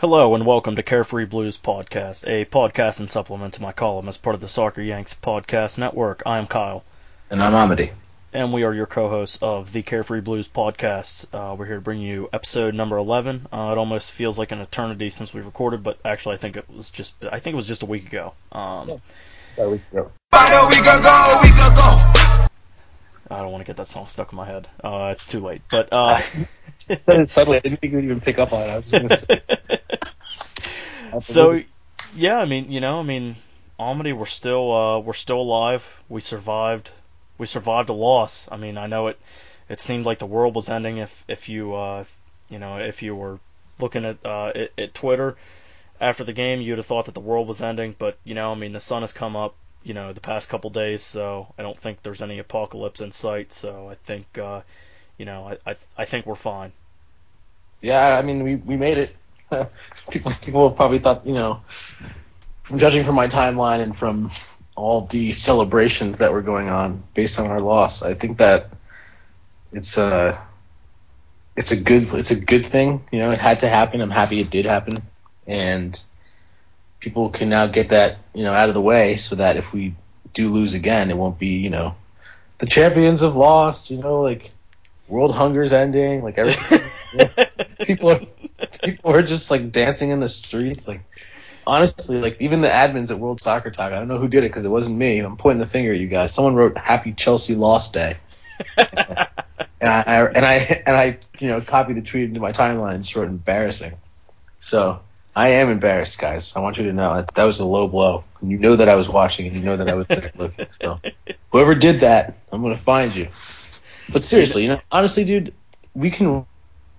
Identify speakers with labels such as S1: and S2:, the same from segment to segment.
S1: Hello and welcome to Carefree Blues Podcast, a podcast and supplement to my column as part of the Soccer Yanks podcast network. I am Kyle.
S2: And I'm Amadi.
S1: And we are your co-hosts of the Carefree Blues Podcast. We're here to bring you episode number 11. It almost feels like an eternity since we recorded, but actually I think it was just a week ago.
S2: About a week ago.
S1: I don't want to get that song stuck in my head. It's too late. But
S2: Suddenly, I didn't think we'd even pick up on it. I was just going to say.
S1: So, yeah, Amadi, we're still alive. We survived a loss. I mean, I know it seemed like the world was ending if you were looking at Twitter after the game, you'd have thought that the world was ending. But the sun has come up, the past couple days, so I don't think there's any apocalypse in sight. So I think, I think we're fine.
S2: Yeah, I mean, we made it. People probably thought, from judging from my timeline and from all the celebrations that were going on based on our loss, I think that it's a good thing. It had to happen. I'm happy it did happen, and people can now get that out of the way so that if we do lose again, it won't be the champions have lost. Like world hunger's ending. Like everything. People are just like dancing in the streets. Like honestly, like even the admins at World Soccer Talk, I don't know who did it because it wasn't me. I'm pointing the finger at you guys. Someone wrote "Happy Chelsea Lost Day," and I copied the tweet into my timeline and just wrote "embarrassing." So I am embarrassed, guys. I want you to know that was a low blow. And you know that I was watching, and you know that I was there looking. So whoever did that, I'm gonna find you. But seriously, honestly, dude, we can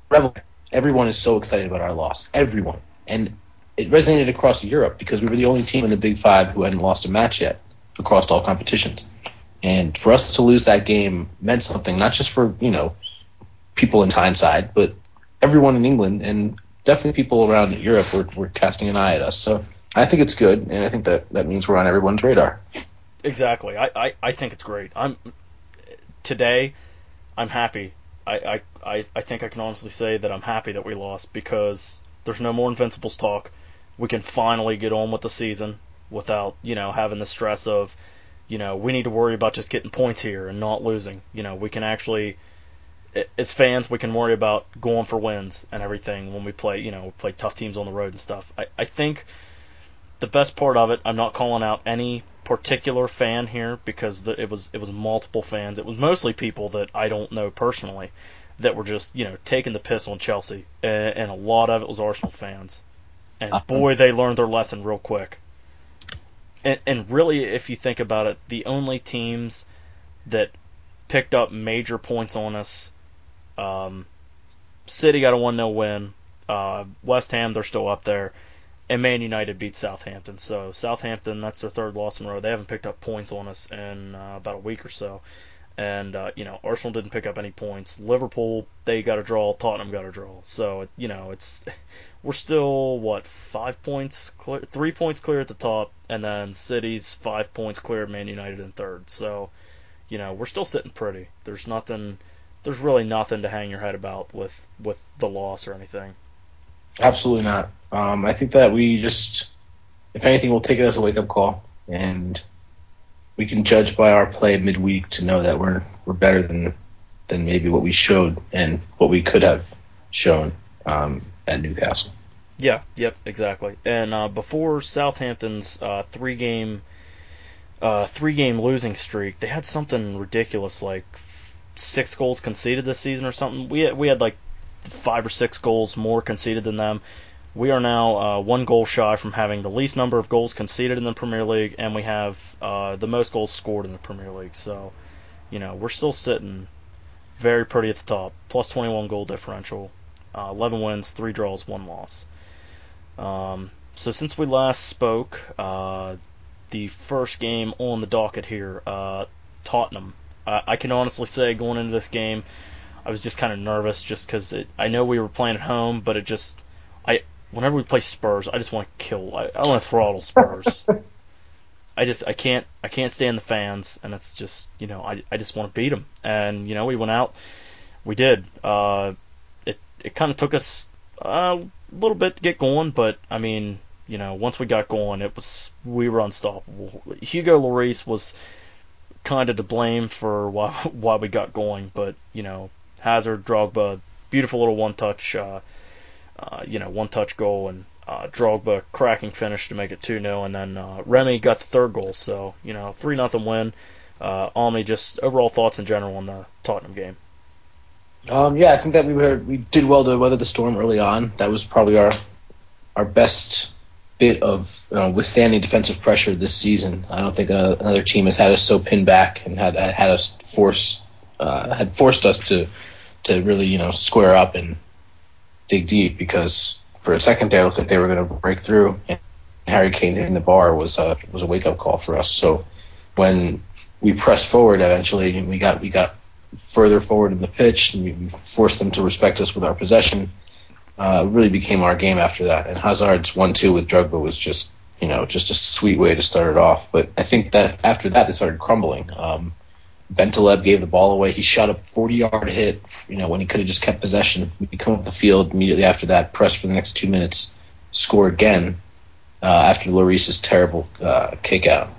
S2: revel. Everyone is so excited about our loss. Everyone. And it resonated across Europe because we were the only team in the Big Five who hadn't lost a match yet across all competitions. And for us to lose that game meant something, not just for, people in Tyneside, but everyone in England and definitely people around Europe were casting an eye at us. So I think it's good, and I think that means we're on everyone's radar.
S1: Exactly. I think it's great. Today, I'm happy. I think I can honestly say that I'm happy that we lost because there's no more Invincibles talk. We can finally get on with the season without, having the stress of, we need to worry about just getting points here and not losing. We can actually, as fans, we can worry about going for wins and everything when we play, play tough teams on the road and stuff. I think the best part of it, I'm not calling out any particular fan here because it was multiple fans. It was mostly people that I don't know personally that were just taking the piss on Chelsea, and a lot of it was Arsenal fans. And boy, they learned their lesson real quick. And really, if you think about it, the only teams that picked up major points on us, City got a 1-0 win. West Ham, they're still up there. And Man United beat Southampton. So Southampton, that's their third loss in a row. They haven't picked up points on us in about a week or so. And, Arsenal didn't pick up any points. Liverpool, they got a draw. Tottenham got a draw. So, we're still, 5 points clear, 3 points clear at the top. And then City's 5 points clear of Man United in third. So, we're still sitting pretty. There's really nothing to hang your head about with the loss or anything.
S2: Absolutely not. I think that we just, if anything, we'll take it as a wake-up call, and we can judge by our play midweek to know that we're better than maybe what we showed and what we could have shown at Newcastle.
S1: Yeah, yep, exactly. And before Southampton's three-game losing streak, they had something ridiculous like 6 goals conceded this season or something. We had like 5 or 6 goals more conceded than them. We are now 1 goal shy from having the least number of goals conceded in the Premier League, and we have the most goals scored in the Premier League. So, we're still sitting very pretty at the top. Plus 21 goal differential, 11 wins, 3 draws, 1 loss. So since we last spoke, the first game on the docket here, Tottenham. I can honestly say going into this game, I was just kind of nervous just because I know we were playing at home, but whenever we play Spurs, I just want to kill. I want to throttle Spurs. I can't stand the fans, and it's just I just want to beat them. And we went out, we did. It kind of took us a little bit to get going, but I mean, once we got going, we were unstoppable. Hugo Lloris was kind of to blame for why we got going, but Hazard, Drogba, beautiful little one touch goal, and Drogba cracking finish to make it 2-0, and then Remy got the third goal. So 3-0 win. Amadi, just overall thoughts in general on the Tottenham game.
S2: Yeah, I think that we did well to weather the storm early on. That was probably our best bit of withstanding defensive pressure this season. I don't think another team has had us so pinned back and had forced us to really square up and dig deep, because for a second there it looked like they were going to break through, and Harry Kane hitting the bar was a wake up call for us. So when we pressed forward, eventually we got further forward in the pitch, and we forced them to respect us with our possession. It really became our game after that. And Hazard's 1-2 with Drogba was just a sweet way to start it off. But I think that after that, they started crumbling. Bentaleb gave the ball away. He shot a 40-yard hit, when he could have just kept possession. We come up the field immediately after that, pressed for the next 2 minutes, score again after Lloris's terrible kick out.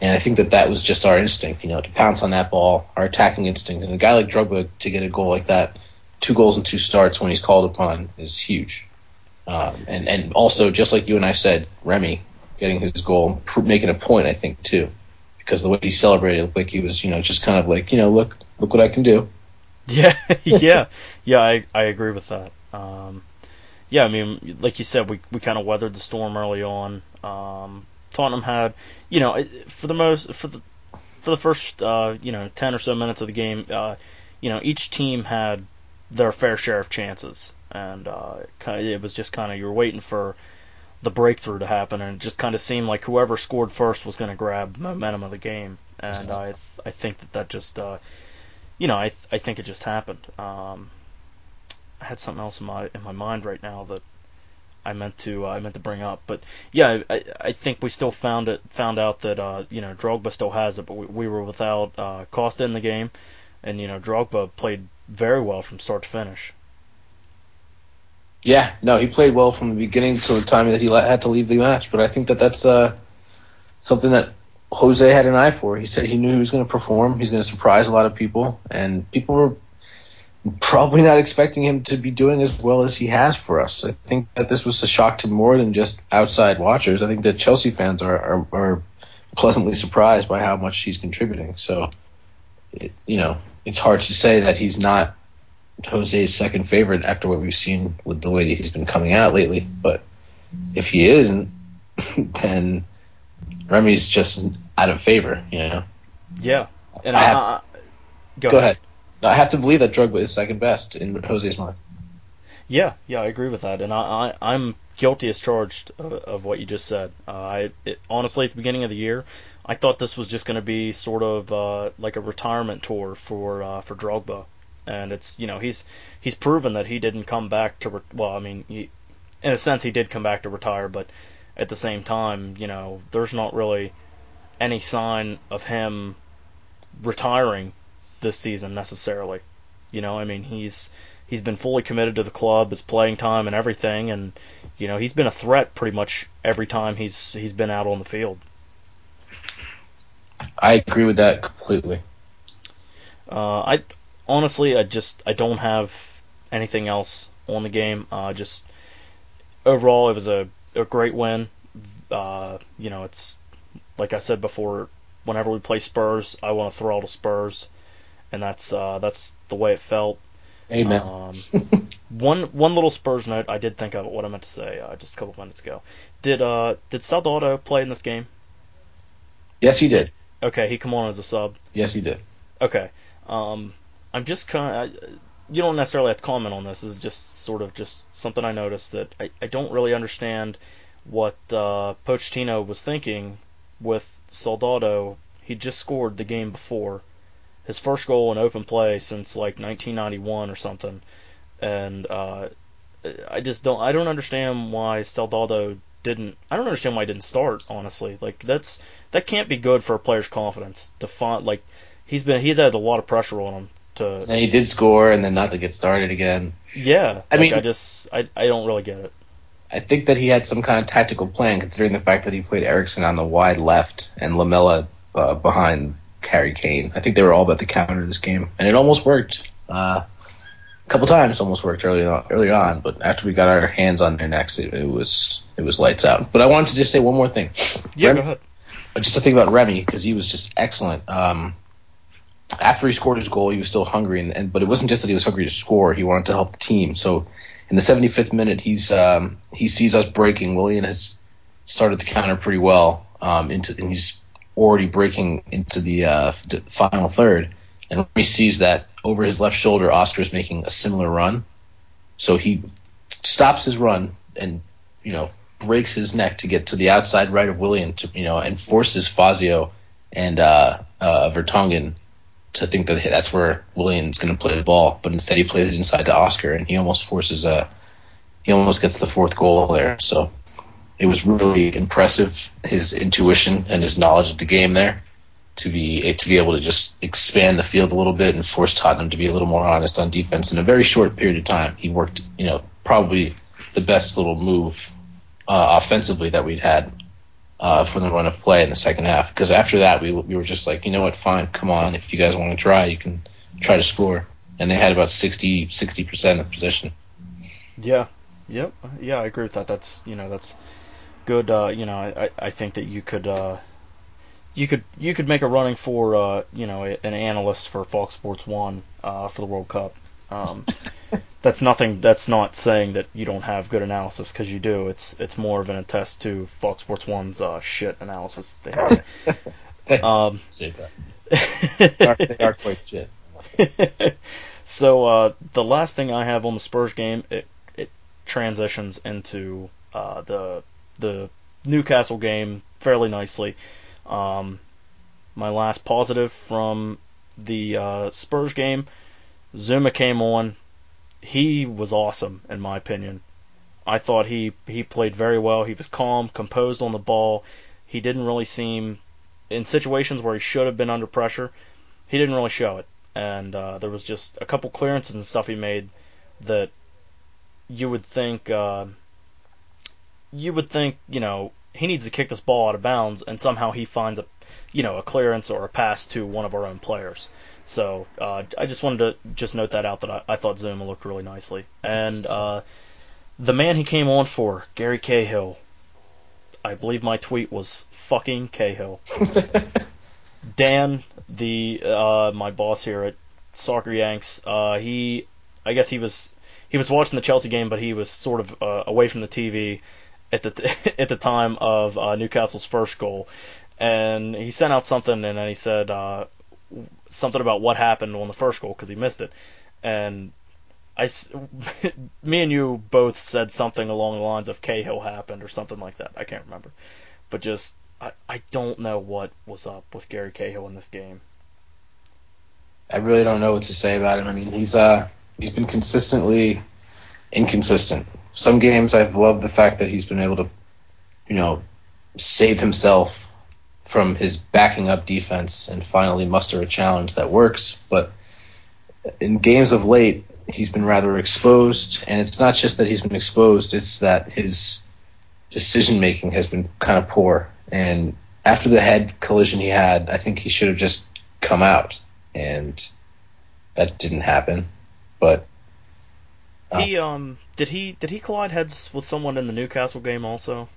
S2: And I think that was just our instinct, to pounce on that ball, our attacking instinct. And a guy like Drogba to get a goal like that, 2 goals and 2 starts when he's called upon, is huge. And also, just like you and I said, Remy getting his goal, making a point, I think, too. Because the way he celebrated, like he was, just kind of like, look what I can do.
S1: Yeah, I agree with that. I mean, like you said, we kind of weathered the storm early on. Tottenham had, for the first 10 or so minutes of the game, each team had their fair share of chances, and it was just kind of, you were waiting for the breakthrough to happen, and it just kind of seemed like whoever scored first was going to grab momentum of the game, and I think that just I think it just happened. I had something else in my mind right now that I meant to bring up, but yeah, I think we still found out that Drogba still has it, but we were without Costa in the game, and Drogba played very well from start to finish.
S2: Yeah, no, he played well from the beginning to the time that he had to leave the match. But I think that's something that Jose had an eye for. He said he knew he was going to perform. He's going to surprise a lot of people, and people were probably not expecting him to be doing as well as he has for us. I think that this was a shock to more than just outside watchers. I think that Chelsea fans are pleasantly surprised by how much he's contributing. So, it's hard to say that he's not Jose's second favorite after what we've seen with the way that he's been coming out lately. But if he isn't, then Remy's just out of favor,
S1: Yeah. And
S2: go ahead. I have to believe that Drogba is second best in Jose's mind.
S1: Yeah, I agree with that, and I'm guilty as charged of what you just said. Honestly, at the beginning of the year, I thought this was just going to be sort of like a retirement tour for Drogba, and it's he's proven that he didn't come back to in a sense he did come back to retire, but at the same time, there's not really any sign of him retiring this season necessarily. He's been fully committed to the club, his playing time and everything, and he's been a threat pretty much every time he's been out on the field.
S2: I agree with that completely.
S1: I don't have anything else on the game. Just overall, it was a great win. It's like I said before. Whenever we play Spurs, I want to throttle Spurs, and that's the way it felt.
S2: Amen.
S1: One little Spurs note, I did think of what I meant to say just a couple minutes ago. Did Soldado play in this game?
S2: Yes, he did.
S1: Okay, he come on as a sub.
S2: Yes, he did.
S1: Okay. I'm just kind of. You don't necessarily have to comment on this. This is just sort of just something I noticed that I don't really understand what Pochettino was thinking with Soldado. He just scored the game before. His first goal in open play since like 1991 or something, and I don't understand why Soldado didn't. I don't understand why he didn't start. Honestly, that can't be good for a player's confidence. He's had a lot of pressure on him to.
S2: And he did score, and then not to get started again.
S1: Yeah,
S2: I mean,
S1: I don't really get it.
S2: I think that he had some kind of tactical plan, considering the fact that he played Eriksson on the wide left and Lamella behind Harry Kane. I think they were all about the counter this game, and it almost worked. A couple times almost worked early on, but after we got our hands on their necks, it was lights out. But I wanted to just say one more thing.
S1: Yeah,
S2: Remy,
S1: go ahead.
S2: just to think about Remy, because he was just excellent. After he scored his goal, he was still hungry, but it wasn't just that he was hungry to score. He wanted to help the team. So in the 75th minute, he sees us breaking. Willian has started the counter pretty well, and he's already breaking into the final third. And he sees that over his left shoulder, Oscar's making a similar run. So he stops his run and, breaks his neck to get to the outside right of Willian, and forces Fazio and Vertonghen to think that that's where Willian's going to play the ball. But instead he plays it inside to Oscar, and he almost gets the fourth goal there. So it was really impressive, his intuition and his knowledge of the game there, to be able to just expand the field a little bit and force Tottenham to be a little more honest on defense in a very short period of time. He worked, probably the best little move offensively that we'd had for the run of play in the second half. Because after that, we were just like, you know what, fine, come on. If you guys want to try, you can try to score. And they had about 60% of possession.
S1: Yeah. Yep. Yeah, I agree with that. That's good. I think that you could make a running for an analyst for Fox Sports 1 for the World Cup. That's not saying that you don't have good analysis, because you do. It's more of an attest to Fox Sports 1's shit analysis they have.
S2: Say that. They are quite shit.
S1: So the last thing I have on the Spurs game, it transitions into the Newcastle game fairly nicely. My last positive from the Spurs game, Zuma came on. He was awesome, in my opinion. I thought he played very well. He was calm, composed on the ball. He didn't really seem, in situations where he should have been under pressure, he didn't really show it. And there was just a couple clearances and stuff he made that you would think, he needs to kick this ball out of bounds, and somehow he finds a clearance or a pass to one of our own players. So I just wanted to just note that out, that I thought Zuma looked really nicely. And the man he came on for, Gary Cahill, I believe my tweet was fucking Cahill. Dan, my boss here at Soccer Yanks, I guess he was watching the Chelsea game, but he was sort of away from the TV at the time of Newcastle's first goal, and he sent out something, and then he said something about what happened on the first goal because he missed it, and me and you both said something along the lines of Cahill happened or something like that. I can't remember, but just I don't know what was up with Gary Cahill in this game.
S2: I really don't know what to say about him. I mean, he's been consistently inconsistent. Some games I've loved the fact that he's been able to, save himself from his backing up defense and finally muster a challenge that works. But in games of late, he's been rather exposed, and it's not just that he's been exposed, it's that his decision-making has been kind of poor. And after the head collision he had, I think he should have just come out, and that didn't happen. But
S1: he did he collide heads with someone in the Newcastle game also?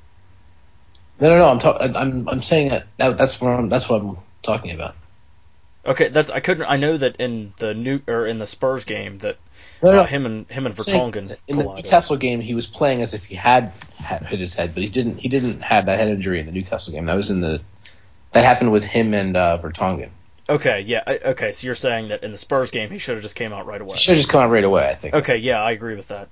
S2: No. I'm saying that's what I'm talking about.
S1: Okay, I know that in the Spurs game that him and Vertonghen
S2: in the Newcastle game he was playing as if he had hit his head, but he didn't have that head injury in the Newcastle game. That happened with him and Vertonghen.
S1: Okay, yeah. Okay, so you're saying that in the Spurs game he should have just came out right away.
S2: He should have just come out right away, I think.
S1: Okay, yeah, I agree with that.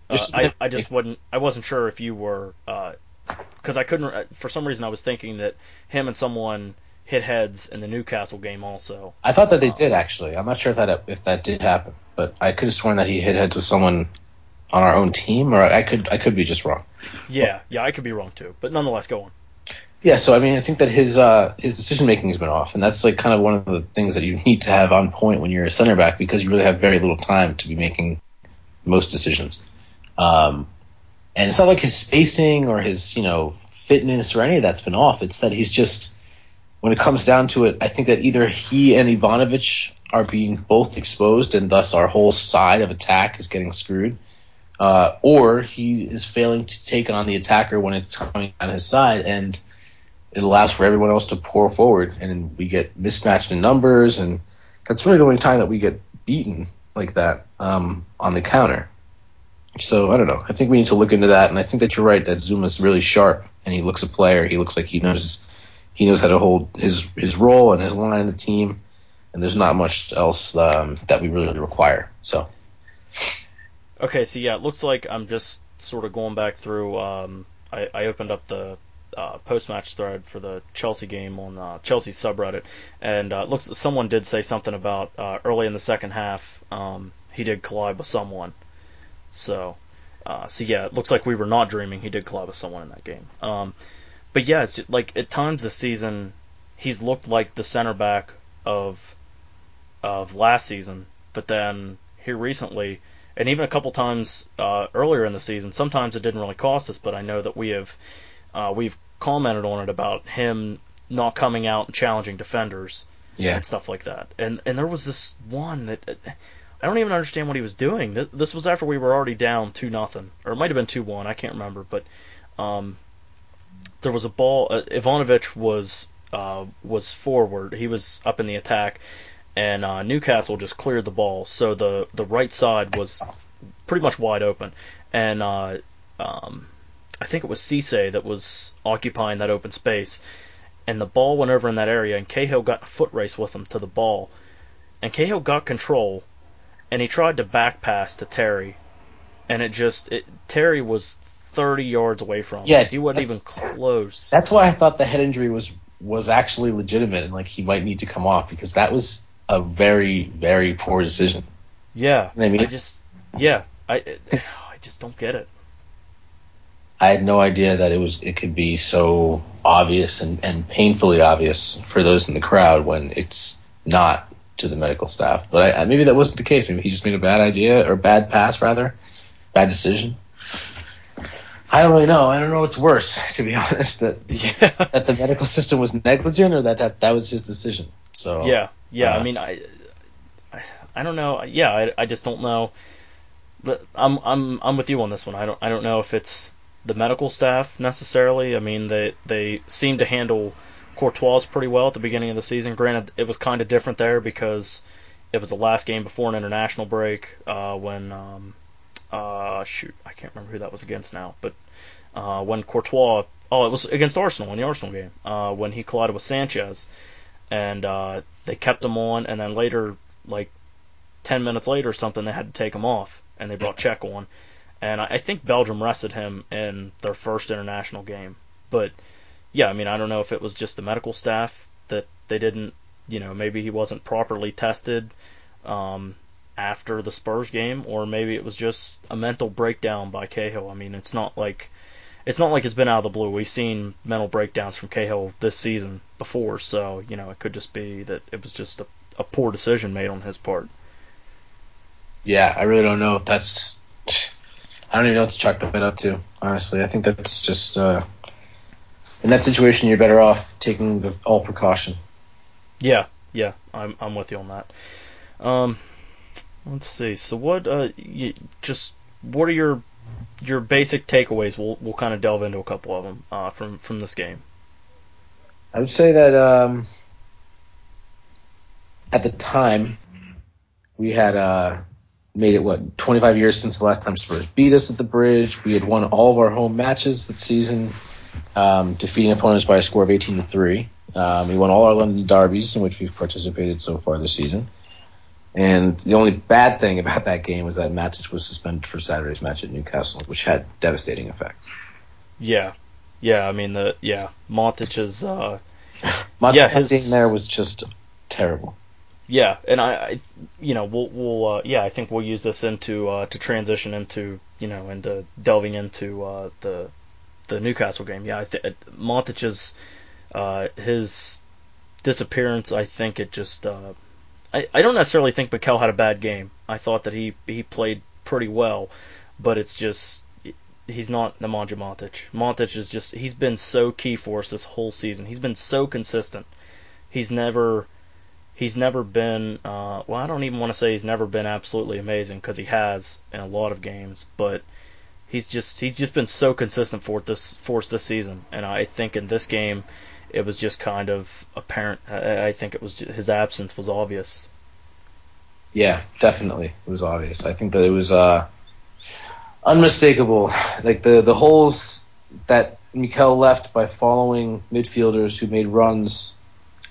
S1: I wasn't sure if you were, because I couldn't, for some reason I was thinking that him and someone hit heads in the Newcastle game also.
S2: I thought that they did, actually. I'm not sure if that did happen, but I could have sworn that he hit heads with someone on our own team, or I could be just wrong.
S1: Yeah, I could be wrong too, but nonetheless, go on.
S2: Yeah, so I mean, I think that his decision making has been off, and that's like kind of one of the things that you need to have on point when you're a center back because you really have very little time to be making most decisions. And it's not like his spacing or his fitness or any of that's been off. It's that he's just, when it comes down to it, I think that either he and Ivanovic are being both exposed, and thus our whole side of attack is getting screwed, or he is failing to take on the attacker when it's coming on his side, and it allows for everyone else to pour forward, and we get mismatched in numbers, and that's really the only time that we get beaten like that on the counter. So I don't know. I think we need to look into that, and I think that you're right that Zuma's really sharp, and he looks a player. He looks like he knows how to hold his role and his line in the team, and there's not much else that we really require. So.
S1: Okay, so yeah, it looks like I'm just sort of going back through. I opened up the post-match thread for the Chelsea game on Chelsea subreddit, and it looks someone did say something about early in the second half he did collide with someone. So yeah, it looks like we were not dreaming. He did collide with someone in that game. But yeah, it's like at times this season he's looked like the center back of last season, but then here recently, and even a couple times earlier in the season, sometimes it didn't really cost us, but I know that we've commented on it about him not coming out and challenging defenders and stuff like that. And there was this one that I don't even understand what he was doing. This was after we were already down 2-0, or it might have been 2-1, I can't remember, but there was a ball. Ivanovic was forward. He was up in the attack, and Newcastle just cleared the ball, so the right side was pretty much wide open, and I think it was Cisse that was occupying that open space, and the ball went over in that area, and Cahill got a foot race with him to the ball, and Cahill got control, and he tried to back pass to Terry, and Terry was 30 yards away from him.
S2: Yeah,
S1: he wasn't even close.
S2: That's why I thought the head injury was actually legitimate, and like he might need to come off, because that was a very, very poor decision.
S1: Yeah,
S2: I mean,
S1: I just don't get it.
S2: I had no idea that it could be so obvious and painfully obvious for those in the crowd when it's not to the medical staff. But maybe that wasn't the case. Maybe he just made a bad idea, or bad pass rather, bad decision. I don't really know. I don't know what's worse, to be honest. That the medical system was negligent, or that was his decision. So
S1: yeah. I mean, I don't know. Yeah, I just don't know. But I'm with you on this one. I don't know if it's the medical staff necessarily. I mean, they seem to handle Courtois pretty well at the beginning of the season. Granted, it was kind of different there because it was the last game before an international break when I can't remember who that was against now, but when Courtois, it was against Arsenal in the Arsenal game when he collided with Sanchez, and they kept him on, and then later, like 10 minutes later or something, they had to take him off, and they brought Cech on. And I think Belgium rested him in their first international game. But, yeah, I mean, I don't know if it was just the medical staff that they didn't, maybe he wasn't properly tested after the Spurs game, or maybe it was just a mental breakdown by Cahill. I mean, it's not like it's been out of the blue. We've seen mental breakdowns from Cahill this season before, so, it could just be that it was just a poor decision made on his part.
S2: Yeah, I really don't know. I don't even know what to chalk that up to, honestly. I think that's just in that situation, you're better off taking all precaution. Yeah,
S1: I'm with you on that. Let's see. So what are your basic takeaways? We'll kind of delve into a couple of them from this game.
S2: I would say that at the time we had made it 25 years since the last time Spurs beat us at the Bridge. We had won all of our home matches that season, defeating opponents by a score of 18-3. We won all our London derbies in which we've participated so far this season. And the only bad thing about that game was that Matic was suspended for Saturday's match at Newcastle, which had devastating effects.
S1: Yeah. I mean, Matic is
S2: Matic being there was just terrible.
S1: Yeah, and I think we'll use this to transition into into delving into the the Newcastle game. Yeah, Montic's his disappearance. I think it just. I don't necessarily think Mikel had a bad game. I thought that he played pretty well, but it's just he's not Nemanja Montic. Montic is just he's been so key for us this whole season. He's been so consistent. He's never been well, I don't even want to say he's never been absolutely amazing because he has in a lot of games, but he's just been so consistent for us this season. And I think in this game it was just kind of apparent. I think it was his absence was obvious.
S2: Yeah, definitely, it was obvious. I think that it was unmistakable. Like the holes that Mikel left by following midfielders who made runs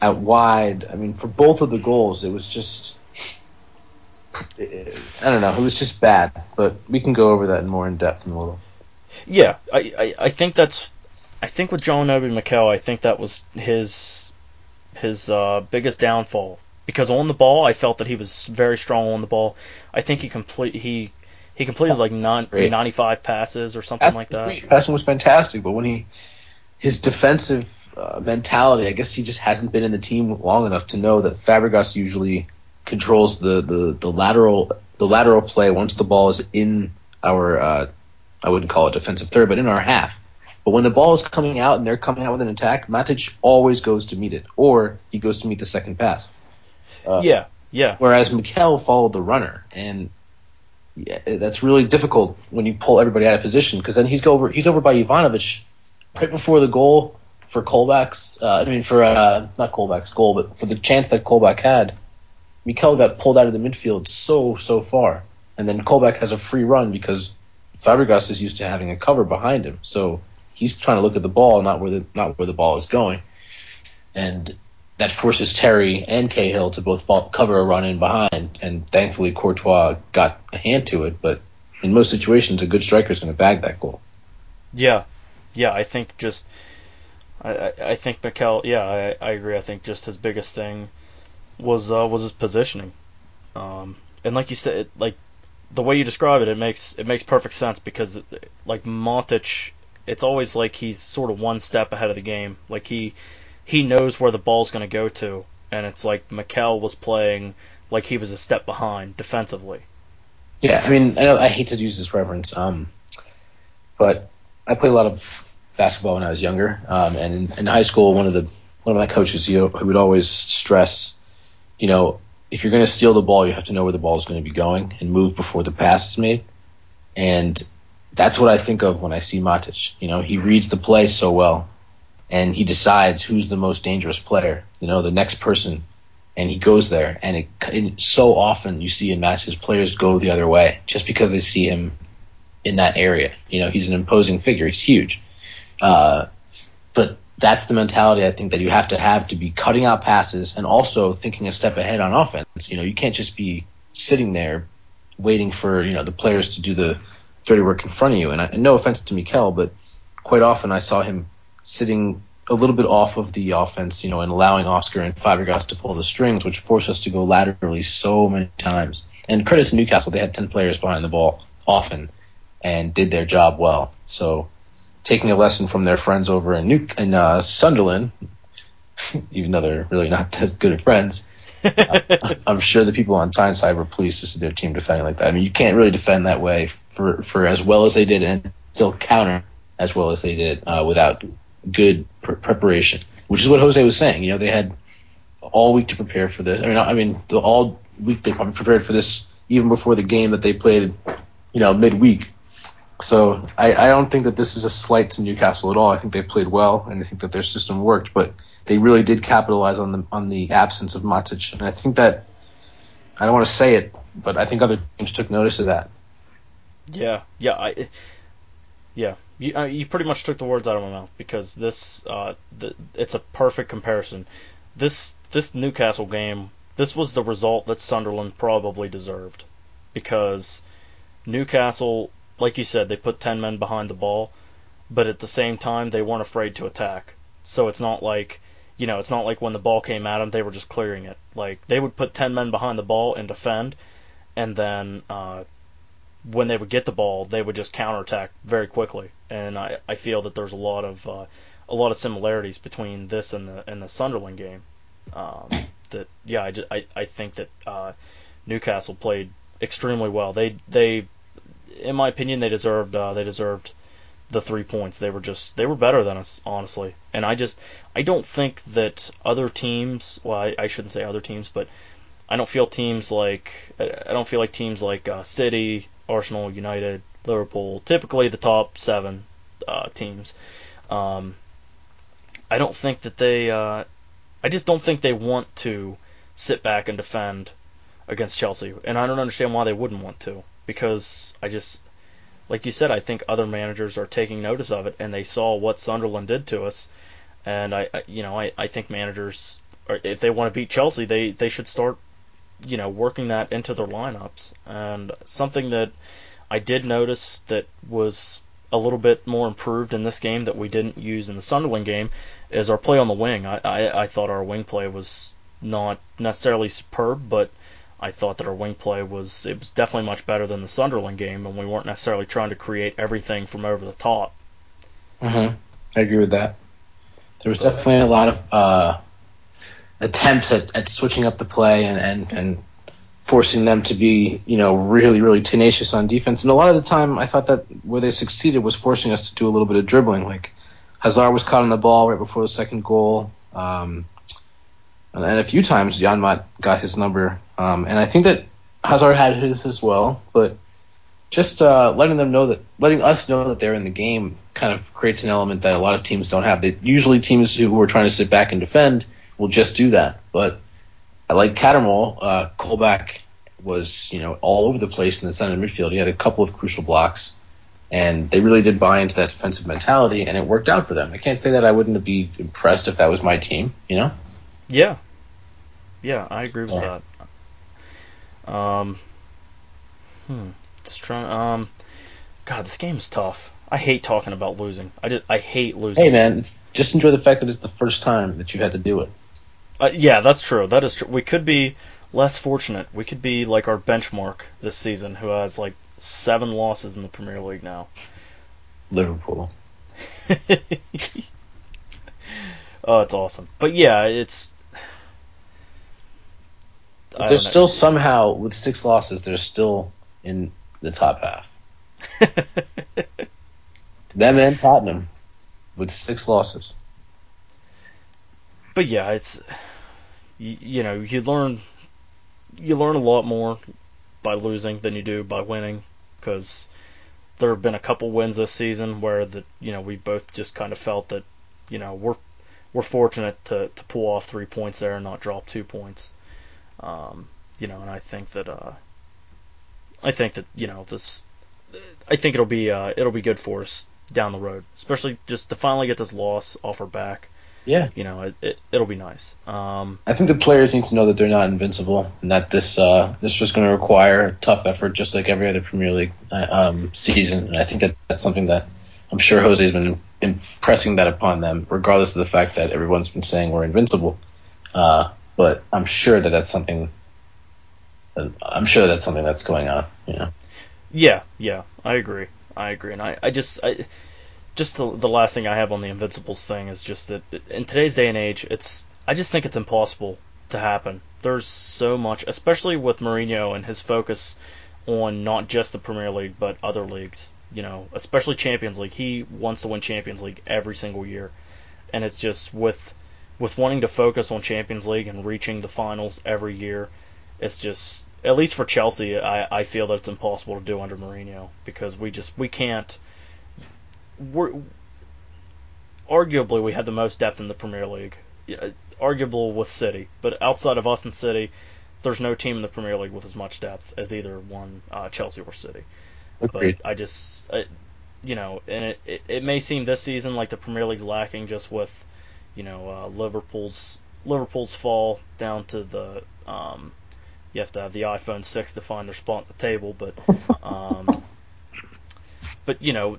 S2: out wide. I mean, for both of the goals, it was just, I don't know, it was just bad. But we can go over that more in depth in a little.
S1: Yeah, I think with John Obi Mikel, I think that was his biggest downfall. Because on the ball, I felt that he was very strong on the ball. I think he completed like 95 passes or something like that.
S2: Great. Passing was fantastic, but when his defensive mentality, I guess he just hasn't been in the team long enough to know that Fabregas usually controls the lateral play once the ball is in our I wouldn't call it defensive third, but in our half. But when the ball is coming out and they're coming out with an attack, Matic always goes to meet it, or he goes to meet the second pass.
S1: Yeah.
S2: Whereas Mikel followed the runner, and that's really difficult when you pull everybody out of position, because then he's over by Ivanovic right before the goal for Kolbach's. Not Kolbach's goal, but for the chance that Kolbach had, Mikel got pulled out of the midfield so far, and then Kolbach has a free run because Fabregas is used to having a cover behind him, so he's trying to look at the ball, not where the ball is going, and that forces Terry and Cahill to both cover a run in behind, and thankfully Courtois got a hand to it, but in most situations a good striker is going to bag that goal.
S1: Yeah, I think just I think Mikel, I agree. I think just his biggest thing was his positioning, and like you said, like the way you describe it, it makes perfect sense, because like Montic, it's always like he's sort of one step ahead of the game. Like he knows where the ball's going to go to, and it's like Mikel was playing like he was a step behind defensively.
S2: Yeah, I mean, I hate to use this reference, but I played a lot of basketball when I was younger, and in high school, one of my coaches, who would always stress, if you're going to steal the ball, you have to know where the ball is going to be going and move before the pass is made, and that's what I think of when I see Matic. He reads the play so well, and he decides who's the most dangerous player, the next person, and he goes there. And so often you see in matches players go the other way just because they see him in that area. He's an imposing figure. He's huge. But that's the mentality I think that you have to be cutting out passes and also thinking a step ahead on offense. You can't just be sitting there waiting for, the players to do the dirty work in front of you. And no offense to Mikel, but quite often I saw him sitting a little bit off of the offense, and allowing Oscar and Fabregas to pull the strings, which forced us to go laterally so many times. And credit to Newcastle, they had 10 players behind the ball often and did their job well. So taking a lesson from their friends over in Sunderland, even though they're really not as good at friends, I'm sure the people on Tyneside were pleased to see their team defending like that. I mean, you can't really defend that way for as well as they did and still counter as well as they did without good preparation, which is what Jose was saying. They had all week to prepare for this. All week they probably prepared for this even before the game that they played, midweek. So I don't think that this is a slight to Newcastle at all. I think they played well, and I think that their system worked, but they really did capitalize on the absence of Matic. And I think that, I don't want to say it, but I think other teams took notice of that. You pretty much took the words out of my mouth, because this it's a perfect comparison. This Newcastle game, this was the result that Sunderland probably deserved, because Newcastle, like you said, they put 10 men behind the ball, but at the same time they weren't afraid to attack. So it's not like when the ball came at them they were just clearing it. Like, they would put 10 men behind the ball and defend, and then
S1: when they would get the ball, they would just counterattack very quickly. And I feel that there's a lot of similarities between this and the Sunderland game. I think that Newcastle played extremely well. They in my opinion they deserved the 3 points. They were better than us, honestly. And I don't think that other teams, well, I shouldn't say other teams, but I don't feel like teams like City, Arsenal, United, Liverpool, typically the top 7 teams. I don't think that I just don't think they want to sit back and defend against Chelsea, and I don't understand why they wouldn't want to, because like you said, I think other managers are taking notice of it, and they saw what Sunderland did to us, and I think managers, if they want to beat Chelsea, they should start, working that into their lineups. And something that I did notice that was a little bit more improved in this game that we didn't use in the Sunderland game is our play on the wing. I thought our wing play was not necessarily superb, but I thought that our wing play was definitely much better than the Sunderland game, and we weren't necessarily trying to create everything from over the top.
S2: Mm-hmm. I agree with that. There was definitely a lot of attempts at switching up the play and forcing them to be, really, really tenacious on defense. And a lot of the time, I thought that where they succeeded was forcing us to do a little bit of dribbling. Like Hazard was caught on the ball right before the second goal. And a few times, Janmat got his number. And I think that Hazard had his as well. But just letting us know that they're in the game kind of creates an element that a lot of teams don't have. Usually teams who are trying to sit back and defend will just do that. But like Cattermole, Colback was, all over the place in the center midfield. He had a couple of crucial blocks, and they really did buy into that defensive mentality, and it worked out for them. I can't say that I wouldn't be impressed if that was my team,
S1: Yeah, I agree with that. Just trying. God, this game's tough. I hate talking about losing. I hate losing.
S2: Hey, man, just enjoy the fact that it's the first time that you've had to do it.
S1: Yeah, that's true. That is true. We could be less fortunate. We could be like our benchmark this season, who has like 7 losses in the Premier League now.
S2: Liverpool.
S1: Oh, it's awesome. But yeah,
S2: But they're still somehow, with 6 losses, they're still in the top half. Them and Tottenham with 6 losses.
S1: But yeah, you learn a lot more by losing than you do by winning, because there have been a couple wins this season where we both just kind of felt that we're fortunate to pull off 3 points there and not drop 2 points. And I think that it'll be good for us down the road, especially just to finally get this loss off our back.
S2: Yeah,
S1: it'll be nice.
S2: I think the players need to know that they're not invincible, and that this was going to require a tough effort, just like every other Premier League season. And I think that's something that I'm sure Jose has been impressing that upon them, regardless of the fact that everyone's been saying we're invincible. But I'm sure that's something. I'm sure that's something that's going on.
S1: Yeah, I agree, and I just the last thing I have on the Invincibles thing is just that in today's day and age, I just think it's impossible to happen. There's so much, especially with Mourinho and his focus on not just the Premier League but other leagues. Especially Champions League. He wants to win Champions League every single year, and it's just with wanting to focus on Champions League and reaching the finals every year, it's just, at least for Chelsea, I feel that it's impossible to do under Mourinho, because we can't. Arguably, we had the most depth in the Premier League, arguable with City, but outside of us and City, there's no team in the Premier League with as much depth as either Chelsea or City.
S2: Agreed.
S1: But and it may seem this season like the Premier League's lacking, just with Liverpool's fall down to the you have to have the iPhone 6 to find their spot at the table, but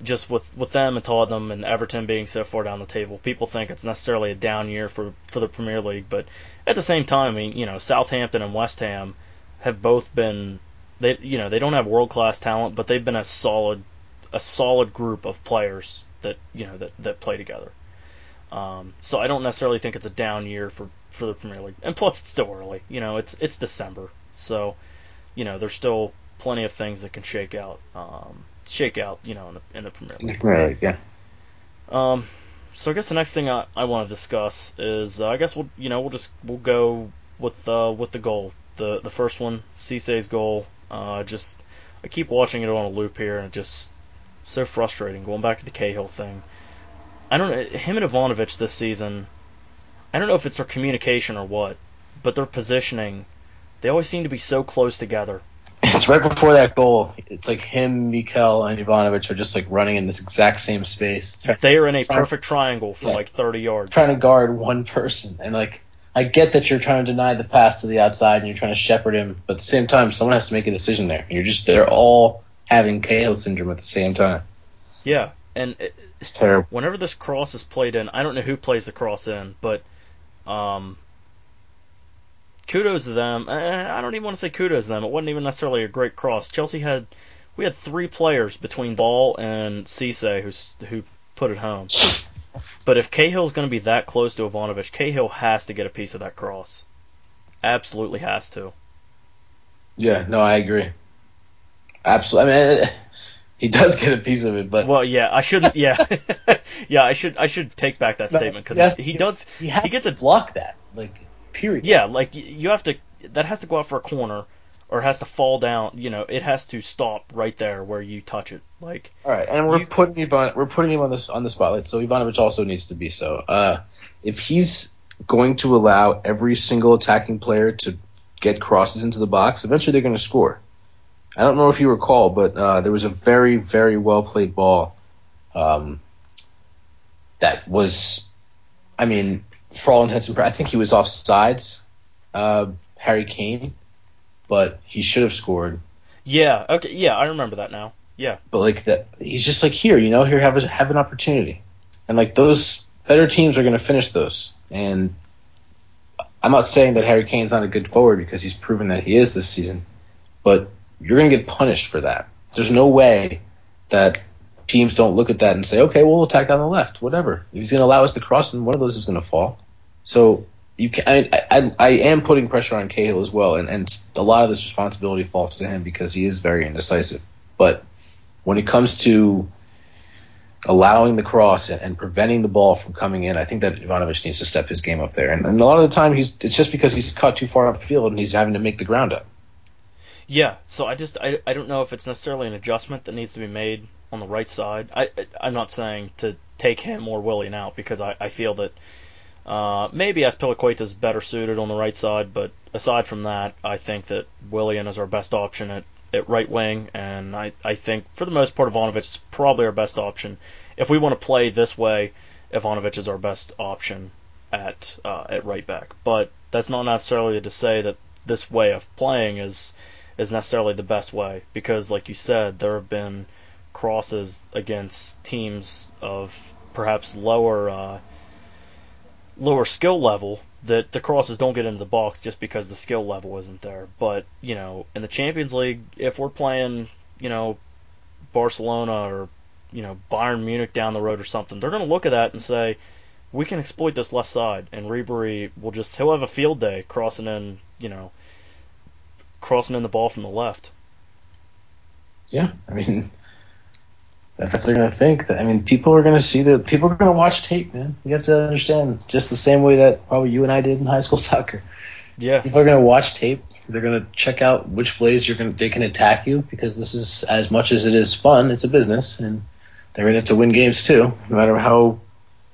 S1: just with them and Tottenham and Everton being so far down the table, people think it's necessarily a down year for the Premier League. But at the same time, Southampton and West Ham have both been they don't have world class talent, but they've been a solid group of players that that play together. So I don't necessarily think it's a down year for the Premier League. And plus, it's still early. It's December, so there's still plenty of things that can shake out. In the Premier League.
S2: In the Premier League, yeah.
S1: So I guess the next thing I want to discuss is I guess we'll go with the goal. The first one, Cisse's goal. I keep watching it on a loop here, and it's just so frustrating. Going back to the Cahill thing, I don't know, him and Ivanovic this season. I don't know if it's their communication or what, but their positioning, they always seem to be so close together.
S2: It's right before that goal. It's like him, Mikel, and Ivanovic are just like running in this exact same space.
S1: They are in a perfect triangle for like 30 yards.
S2: Trying to guard one person. And like, I get that you're trying to deny the pass to the outside and you're trying to shepherd him, but at the same time, someone has to make a decision there. They're all having Cahill syndrome at the same time.
S1: Yeah, and
S2: it's terrible.
S1: Whenever this cross is played in, I don't know who plays the cross in, but kudos to them. I don't even want to say kudos to them. It wasn't even necessarily a great cross. We had 3 players between Ball and Cisse who put it home. But if Cahill's going to be that close to Ivanovic, Cahill has to get a piece of that cross. Absolutely has to.
S2: Yeah, no, I agree. Absolutely. I mean, he does get a piece of it, but
S1: I shouldn't. Yeah, yeah, I should take back that statement because he does. He gets a
S2: block that period.
S1: Yeah, you have to. That has to go out for a corner, or it has to fall down. It has to stop right there where you touch it. All
S2: right, and we're putting him on the spotlight. So Ivanovic also needs to be so. If he's going to allow every single attacking player to get crosses into the box, eventually they're going to score. I don't know if you recall, but there was a very, very well played ball that was, I mean, for all intents and purposes, I think he was offsides, Harry Kane, but he should have scored.
S1: Yeah, okay, yeah, I remember that now. Yeah.
S2: But that, he's just here, here, have an opportunity. And those better teams are going to finish those. And I'm not saying that Harry Kane's not a good forward because he's proven that he is this season, but you're going to get punished for that. There's no way that teams don't look at that and say, okay, we'll attack on the left, whatever. If he's going to allow us to cross, and one of those is going to fall. So I am putting pressure on Cahill as well, and a lot of this responsibility falls to him because he is very indecisive. But when it comes to allowing the cross and preventing the ball from coming in, I think that Ivanovic needs to step his game up there. And a lot of the time, it's just because he's caught too far upfield and he's having to make the ground up.
S1: Yeah, so I don't know if it's necessarily an adjustment that needs to be made on the right side. I'm not saying to take him or Willian out because I feel that maybe Azpilicueta's better suited on the right side, but aside from that, I think that Willian is our best option at right wing, and I think for the most part Ivanovic is probably our best option. If we want to play this way, Ivanovic is our best option at right back. But that's not necessarily to say that this way of playing is necessarily the best way, because like you said, there have been crosses against teams of perhaps lower skill level that the crosses don't get into the box just because the skill level isn't there. But in the Champions League, if we're playing Barcelona or Bayern Munich down the road or something, they're going to look at that and say, we can exploit this left side, and Ribery he'll have a field day crossing in the ball from the left.
S2: Yeah, I mean, that's what they're going to think. I mean, people are going to watch tape, man. You have to understand, just the same way that probably you and I did in high school soccer.
S1: Yeah.
S2: People are going to watch tape. They're going to check out which plays they can attack you, because this is, as much as it is fun, it's a business, and they're in it to win games too, no matter how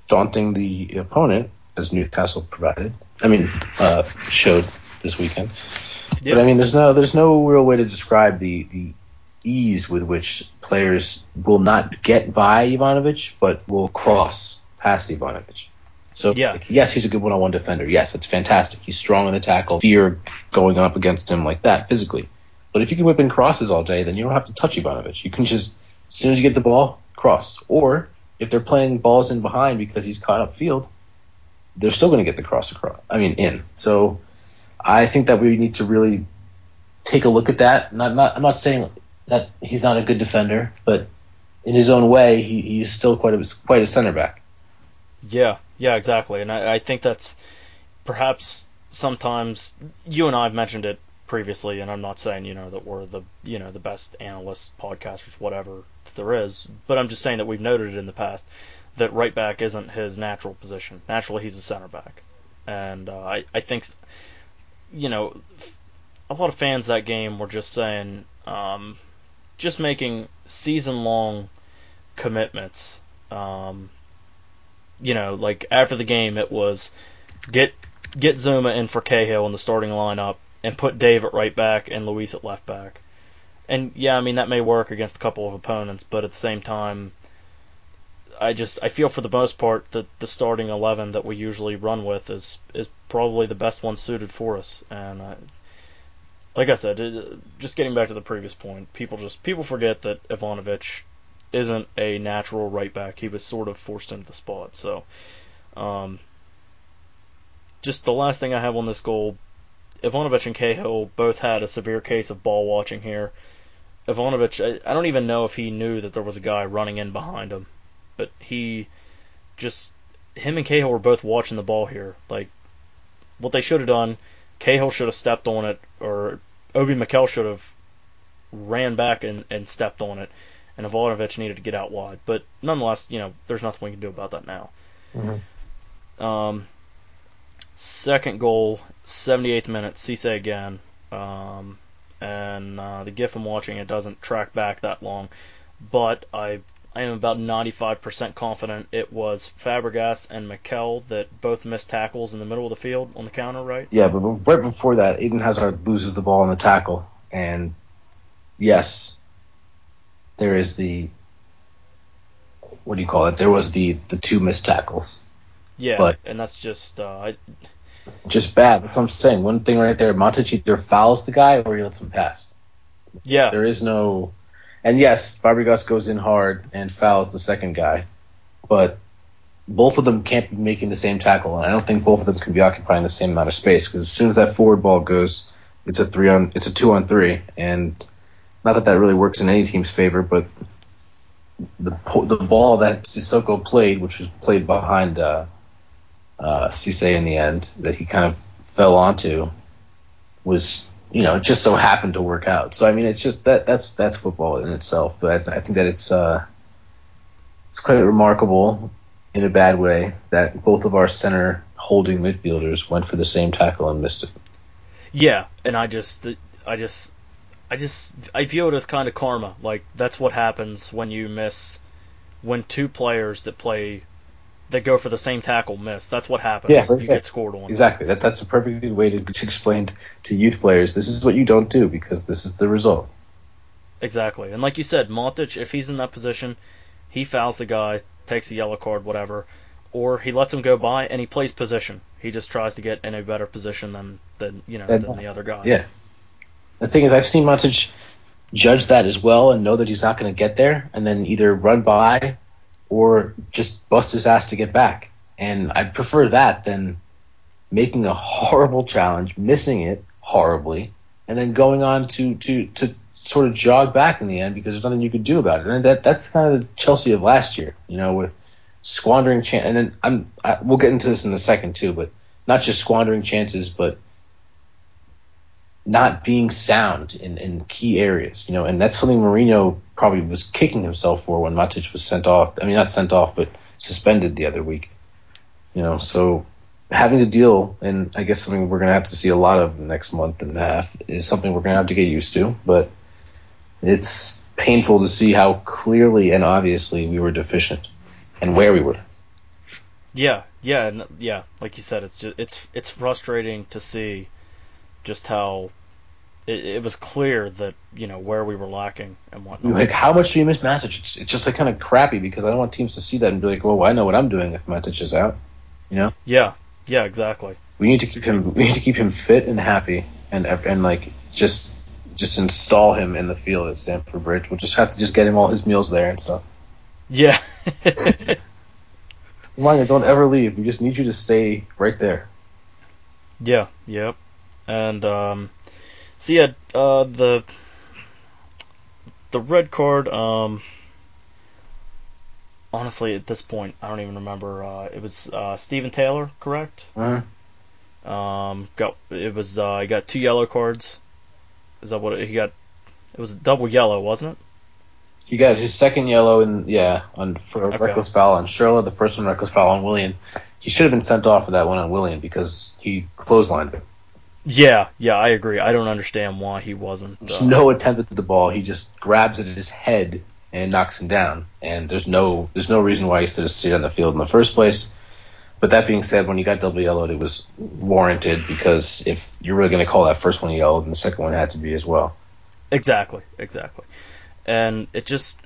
S2: daunting the opponent, as Newcastle showed this weekend. Yep. But I mean, there's no real way to describe the ease with which players will not get by Ivanovic, but will cross past Ivanovic. So, yes, he's a good one-on-one defender. Yes, it's fantastic. He's strong in the tackle. Fear going up against him like that physically. But if you can whip in crosses all day, then you don't have to touch Ivanovic. You can just, as soon as you get the ball, cross. Or if they're playing balls in behind because he's caught upfield, they're still going to get the cross in. So I think that we need to really take a look at that. I'm not saying that he's not a good defender, but in his own way, he's still quite a center back.
S1: Yeah, exactly. And I think that's perhaps sometimes you and I have mentioned it previously, and I'm not saying that we're the best analysts, podcasters, whatever there is, but I'm just saying that we've noted it in the past that right back isn't his natural position. Naturally, he's a center back, and I think a lot of fans that game were just saying, just making season-long commitments. Like after the game, it was get Zuma in for Cahill in the starting lineup and put Dave at right back and Luis at left back. And yeah, I mean that may work against a couple of opponents, but at the same time, I feel for the most part that the starting 11 that we usually run with is probably the best one suited for us. And like I said, just getting back to the previous point, people forget that Ivanovic isn't a natural right back. He was sort of forced into the spot. So, just the last thing I have on this goal, Ivanovic and Cahill both had a severe case of ball watching here. Ivanovic, I don't even know if he knew that there was a guy running in behind him, but him and Cahill were both watching the ball here. Like, what they should have done, Cahill should have stepped on it, or Obi Mikel should have ran back and stepped on it, and Ivanovic needed to get out wide. But nonetheless, there's nothing we can do about that now.
S2: Mm-hmm.
S1: Second goal, 78th minute, Cisse again. And the GIF I'm watching, it doesn't track back that long. But I am about 95% confident it was Fabregas and Mikel that both missed tackles in the middle of the field on the counter, right?
S2: Yeah, but right before that, Eden Hazard loses the ball on the tackle. And yes, there is what do you call it? There was the two missed tackles.
S1: Yeah,
S2: but
S1: and that's just
S2: just bad. That's what I'm saying. One thing right there, Matic either fouls the guy or he lets him pass.
S1: Yeah.
S2: There is no... And yes, Fabregas goes in hard and fouls the second guy, but both of them can't be making the same tackle, and I don't think both of them can be occupying the same amount of space, because as soon as that forward ball goes, it's a 2-on-3, and not that really works in any team's favor, but the ball that Sissoko played, which was played behind Cisse in the end, that he kind of fell onto, was, it just so happened to work out. So I mean, it's just that's football in itself. But I think that it's quite remarkable in a bad way that both of our center holding midfielders went for the same tackle and missed it.
S1: Yeah, and I view it as kind of karma. Like, that's what happens when two players that go for the same tackle miss. That's what happens.
S2: Yeah,
S1: you get scored on.
S2: Exactly. That's a perfect way to explain to youth players, this is what you don't do because this is the result.
S1: Exactly. And like you said, Montic, if he's in that position, he fouls the guy, takes a yellow card, whatever, or he lets him go by and he plays position. He just tries to get in a better position than the other guy.
S2: Yeah. The thing is, I've seen Montic judge that as well and know that he's not going to get there, and then either run by or just bust his ass to get back. And I prefer that than making a horrible challenge, missing it horribly, and then going on to sort of jog back in the end because there's nothing you could do about it. And that's kind of the Chelsea of last year, with squandering chance. And then we'll get into this in a second too, but not just squandering chances, but not being sound in key areas, and that's something Mourinho probably was kicking himself for when Matic was sent off. I mean, not sent off, but suspended the other week. So having to deal, and I guess something we're going to have to see a lot of in the next month and a half, is something we're going to have to get used to. But it's painful to see how clearly and obviously we were deficient and where we were.
S1: Yeah. Like you said, it's frustrating to see just how it was clear that where we were lacking and whatnot.
S2: Like, how much do you miss Matic? It's just like kind of crappy because I don't want teams to see that and be like, well, I know what I'm doing if Matic is out.
S1: Yeah, exactly.
S2: We need to keep him. We need to keep him fit and happy, and like just install him in the field at Stamford Bridge. We'll just have to get him all his meals there and stuff.
S1: Yeah.
S2: Reminder, don't ever leave. We just need you to stay right there.
S1: Yeah. Yep. And So yeah, the red card. Honestly, at this point, I don't even remember. It was Stephen Taylor, correct?
S2: Uh-huh.
S1: He got 2 yellow cards. Is that what he got? It was a double yellow, wasn't it?
S2: He got his second yellow for a
S1: Okay.
S2: reckless foul on Sherla, the first one reckless foul on Willian. He should have been sent off for that one on Willian because he clotheslined him.
S1: Yeah, I agree. I don't understand why he wasn't.
S2: There's no attempt at the ball. He just grabs it at his head and knocks him down. And there's no reason why he should have stayed on the field in the first place. But that being said, when he got double yellowed, it was warranted because if you're really going to call that first one yellow, then the second one had to be as well.
S1: Exactly. And it just,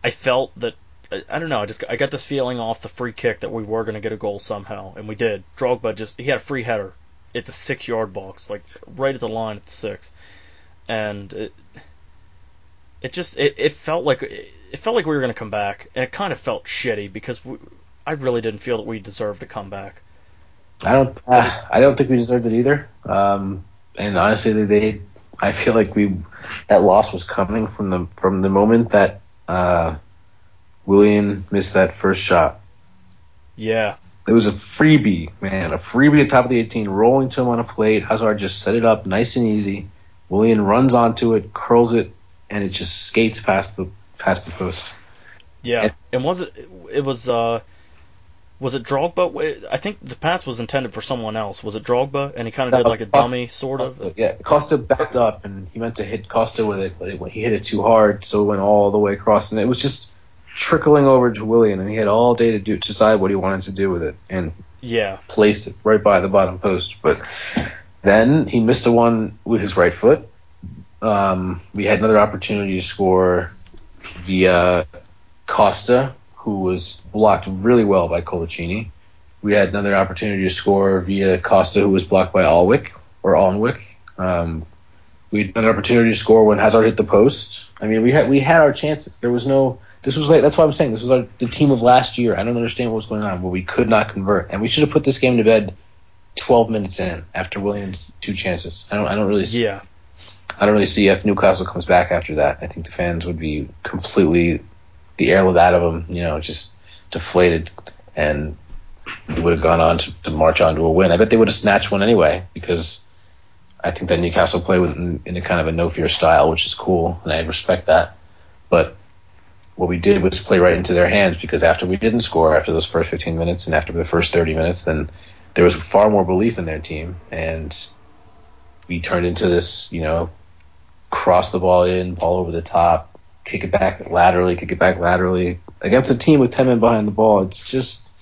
S1: I felt that, I don't know, I got this feeling off the free kick that we were going to get a goal somehow, and we did. Drogba he had a free header at the 6-yard box, like right at the line at the 6, and it felt like we were going to come back, and it kind of felt shitty because I really didn't feel that we deserved to come back.
S2: I don't think we deserved it either. And honestly, I feel like that loss was coming from the moment that Willian missed that first shot.
S1: Yeah.
S2: It was a freebie, man. A freebie at the top of the 18, rolling to him on a plate. Hazard just set it up nice and easy. Willian runs onto it, curls it, and it just skates past the post.
S1: Yeah. And was it Drogba? I think the pass was intended for someone else. Was it Drogba? And he kind of did like a dummy, sort of?
S2: Costa, yeah. Costa backed up, and he meant to hit Costa with it, but he hit it too hard, so it went all the way across. And it was just trickling over to Willian, and he had all day to decide what he wanted to do with it, and placed it right by the bottom post. But then he missed a one with his right foot. We had another opportunity to score via Costa, who was blocked really well by Colaccini. We had another opportunity to score via Costa, who was blocked by Alnwick. We had another opportunity to score when Hazard hit the post. I mean, we had our chances. There was no. This was like, that's why I'm saying this was the team of last year. I don't understand what was going on, but we could not convert, and we should have put this game to bed 12 minutes in after Williams' 2 chances. I don't really see.
S1: Yeah.
S2: I don't really see if Newcastle comes back after that. I think the fans would be completely the air let out of them, just deflated, and we would have gone on to march on to a win. I bet they would have snatched one anyway, because I think that Newcastle play in a kind of a no-fear style, which is cool, and I respect that. But what we did was play right into their hands, because after we didn't score after those first 15 minutes and after the first 30 minutes, then there was far more belief in their team, and we turned into this, cross the ball in, ball over the top, kick it back laterally against a team with 10 men behind the ball. It's just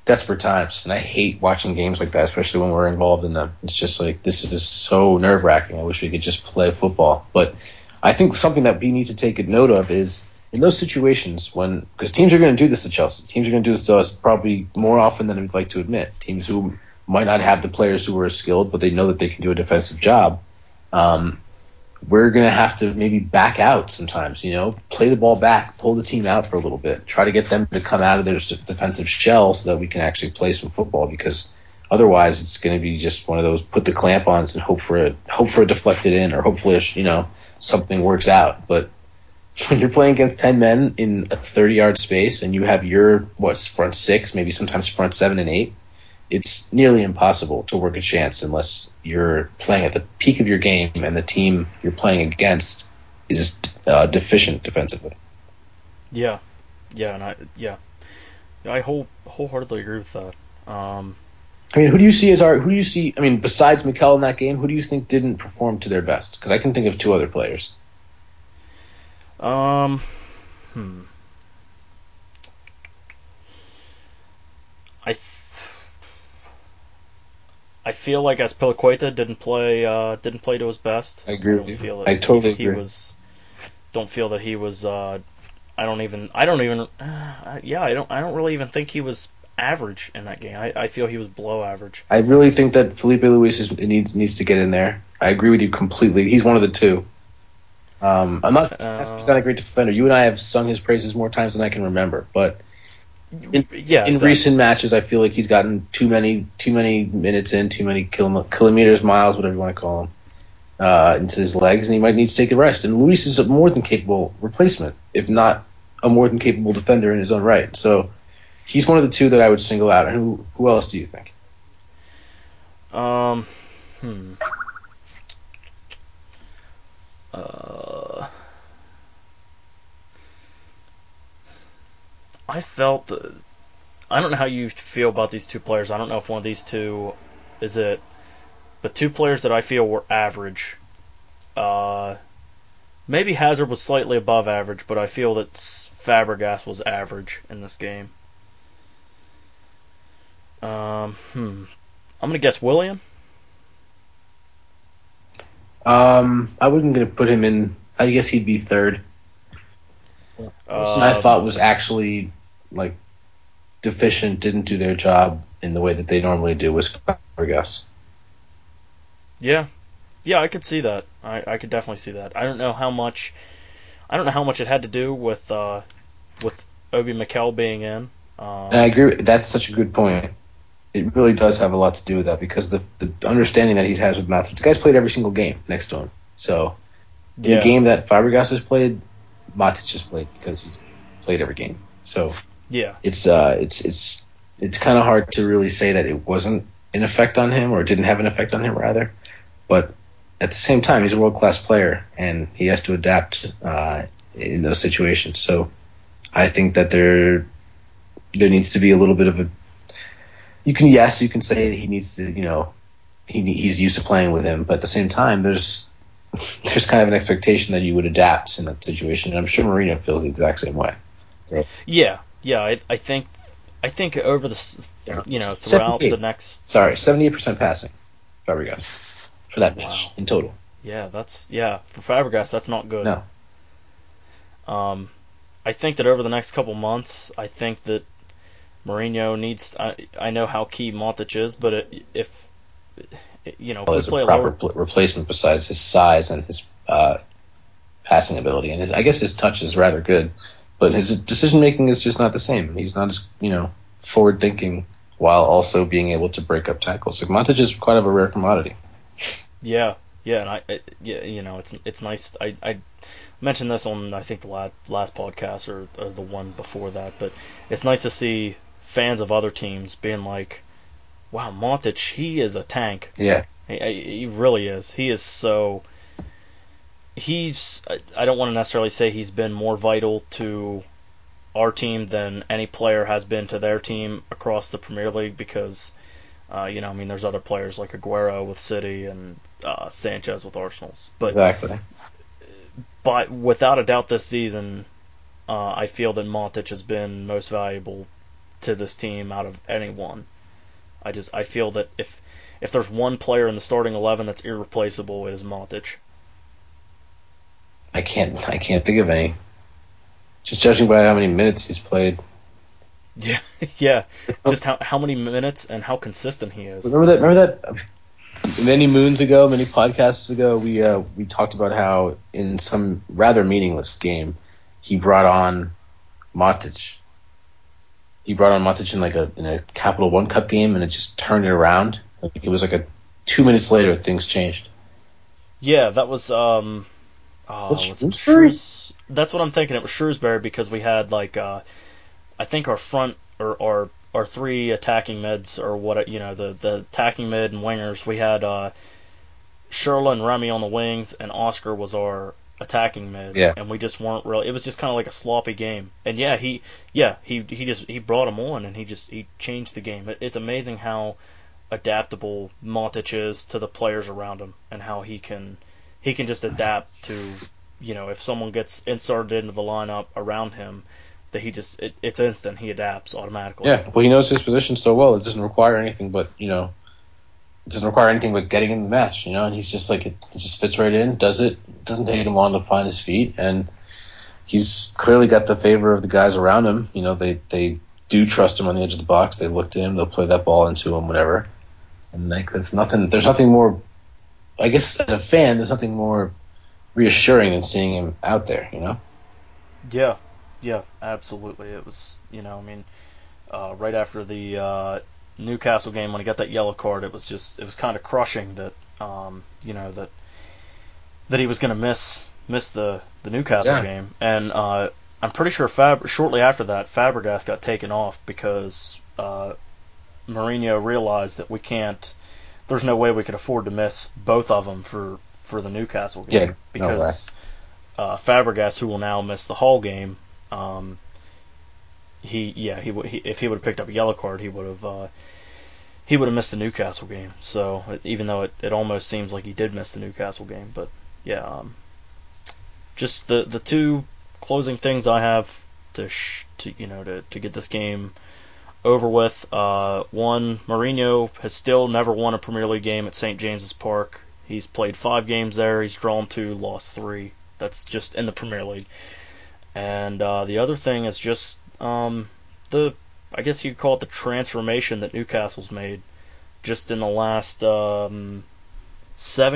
S2: desperate times, and I hate watching games like that, especially when we're involved in them. It's just like, this is so nerve-wracking. I wish we could just play football. But I think something that we need to take a note of is in those situations because teams are going to do this to Chelsea. Teams are going to do this to us probably more often than we'd like to admit. Teams who might not have the players who are skilled, but they know that they can do a defensive job. We're going to have to maybe back out sometimes, play the ball back, pull the team out for a little bit, try to get them to come out of their defensive shell so that we can actually play some football, because otherwise it's going to be just one of those put the clamp ons and hope for a deflected in, or hopefully, something works out. But when you're playing against 10 men in a 30-yard space and you have your front 6, maybe sometimes front 7 and 8, it's nearly impossible to work a chance unless you're playing at the peak of your game and the team you're playing against is deficient defensively.
S1: Yeah, and I wholeheartedly agree with that.
S2: Who do you see? Besides Mikel in that game, who do you think didn't perform to their best? Because I can think of 2 other players.
S1: I feel like Azpilicueta didn't play to his best.
S2: I agree with you. I totally agree.
S1: Don't feel that he was. I don't really even think he was average in that game. I feel he was below average.
S2: I really think that Felipe Luis needs to get in there. I agree with you completely. He's one of the 2. I'm not saying he's not a great defender. You and I have sung his praises more times than I can remember, but In
S1: exactly.
S2: recent matches, I feel like he's gotten too many minutes in, too many kilometers, miles, whatever you want to call them, into his legs, and he might need to take a rest. And Luis is a more than capable replacement, if not a more than capable defender in his own right. So he's one of the two that I would single out. And who else do you think?
S1: I felt that, I don't know how you feel about these two players. I don't know if one of these two is it, but two players that I feel were average. Maybe Hazard was slightly above average, but I feel that Fabregas was average in this game. I'm gonna guess Willian.
S2: I wasn't going to put him in. I guess he'd be third. I thought was actually like deficient, didn't do their job in the way that they normally do was Fabregas.
S1: Yeah, I could see that. I could definitely see that. I don't know how much it had to do with Obi Mikel being in.
S2: And I agree. That's such a good point. It really does have a lot to do with that because the understanding that he has with Matic. This guy's played every single game next to him. So in the game that Fabregas has played, Matic has played because he's played every game. So
S1: yeah,
S2: it's kind of hard to really say that it wasn't an effect on him or didn't have an effect on him rather. But at the same time, he's a world-class player and he has to adapt in those situations. So I think that there needs to be a little bit of a. You can say he needs to, he's used to playing with him, but at the same time, there's kind of an expectation that you would adapt in that situation, and I'm sure Mourinho feels the exact same way. So.
S1: Yeah, I think over the throughout the next
S2: 78% passing, Fabregas for that match in total.
S1: Yeah, for Fabregas that's not good.
S2: No.
S1: I think that over the next couple months, I think that Mourinho needs. I know how key Matic is, but if we play
S2: a proper replacement besides his size and his passing ability, and I guess his touch is rather good, but his decision making is just not the same. He's not as forward thinking while also being able to break up tackles. Like Matic is quite of a rare commodity.
S1: Yeah, and it's nice. I mentioned this on I think the last podcast or the one before that, but it's nice to see fans of other teams being like, wow, Matic, he is a tank.
S2: Yeah.
S1: He really is. He is so. I don't want to necessarily say he's been more vital to our team than any player has been to their team across the Premier League because, there's other players like Aguero with City and Sanchez with Arsenal. But,
S2: exactly.
S1: But without a doubt this season, I feel that Matic has been most valuable to this team out of anyone. I feel that if there's one player in the starting 11 that's irreplaceable, it is Matic.
S2: I can't think of any. Just judging by how many minutes he's played.
S1: Yeah. Just how many minutes and how consistent he is.
S2: Remember that many podcasts ago, we talked about how in some rather meaningless game he brought on Matic. He brought on Matic in a Capital One Cup game, and it just turned it around. Like it was 2 minutes later, things changed.
S1: Yeah, that was
S2: Shrewsbury?
S1: That's what I'm thinking. It was Shrewsbury because we had I think our front or our three attacking mids or the attacking mid and wingers. We had Schürrle and Remy on the wings, and Oscar was our attacking mid, and we just weren't really. It was just kind of like a sloppy game, and he brought him on, and he changed the game. It's amazing how adaptable Matic is to the players around him, and how he can just adapt to if someone gets inserted into the lineup around him, that it's instant. He adapts automatically.
S2: Yeah, well, he knows his position so well. It doesn't require anything but getting in the match, and he's just it just fits right in, does it. Doesn't take him long to find his feet, and he's clearly got the favor of the guys around him. They do trust him on the edge of the box. They look to him. They'll play that ball into him, whatever. And there's nothing more. I guess as a fan, there's nothing more reassuring than seeing him out there.
S1: Yeah, absolutely. It was, right after the Newcastle game when he got that yellow card. It was kind of crushing that that he was going to miss the Newcastle
S2: Yeah.
S1: game, and I'm pretty sure shortly after that Fabregas got taken off because Mourinho realized that we can't. There's no way we could afford to miss both of them for the Newcastle game
S2: Yeah,
S1: because Fabregas, who will now miss the Hull game, if he would have picked up a yellow card, he would have missed the Newcastle game. So even though it almost seems like he did miss the Newcastle game, but yeah, just the two closing things I have to get this game over with. One, Mourinho has still never won a Premier League game at St James's Park. He's played 5 games there. He's drawn 2, lost 3. That's just in the Premier League. And the other thing is just I guess you could call it the transformation that Newcastle's made just in the last 7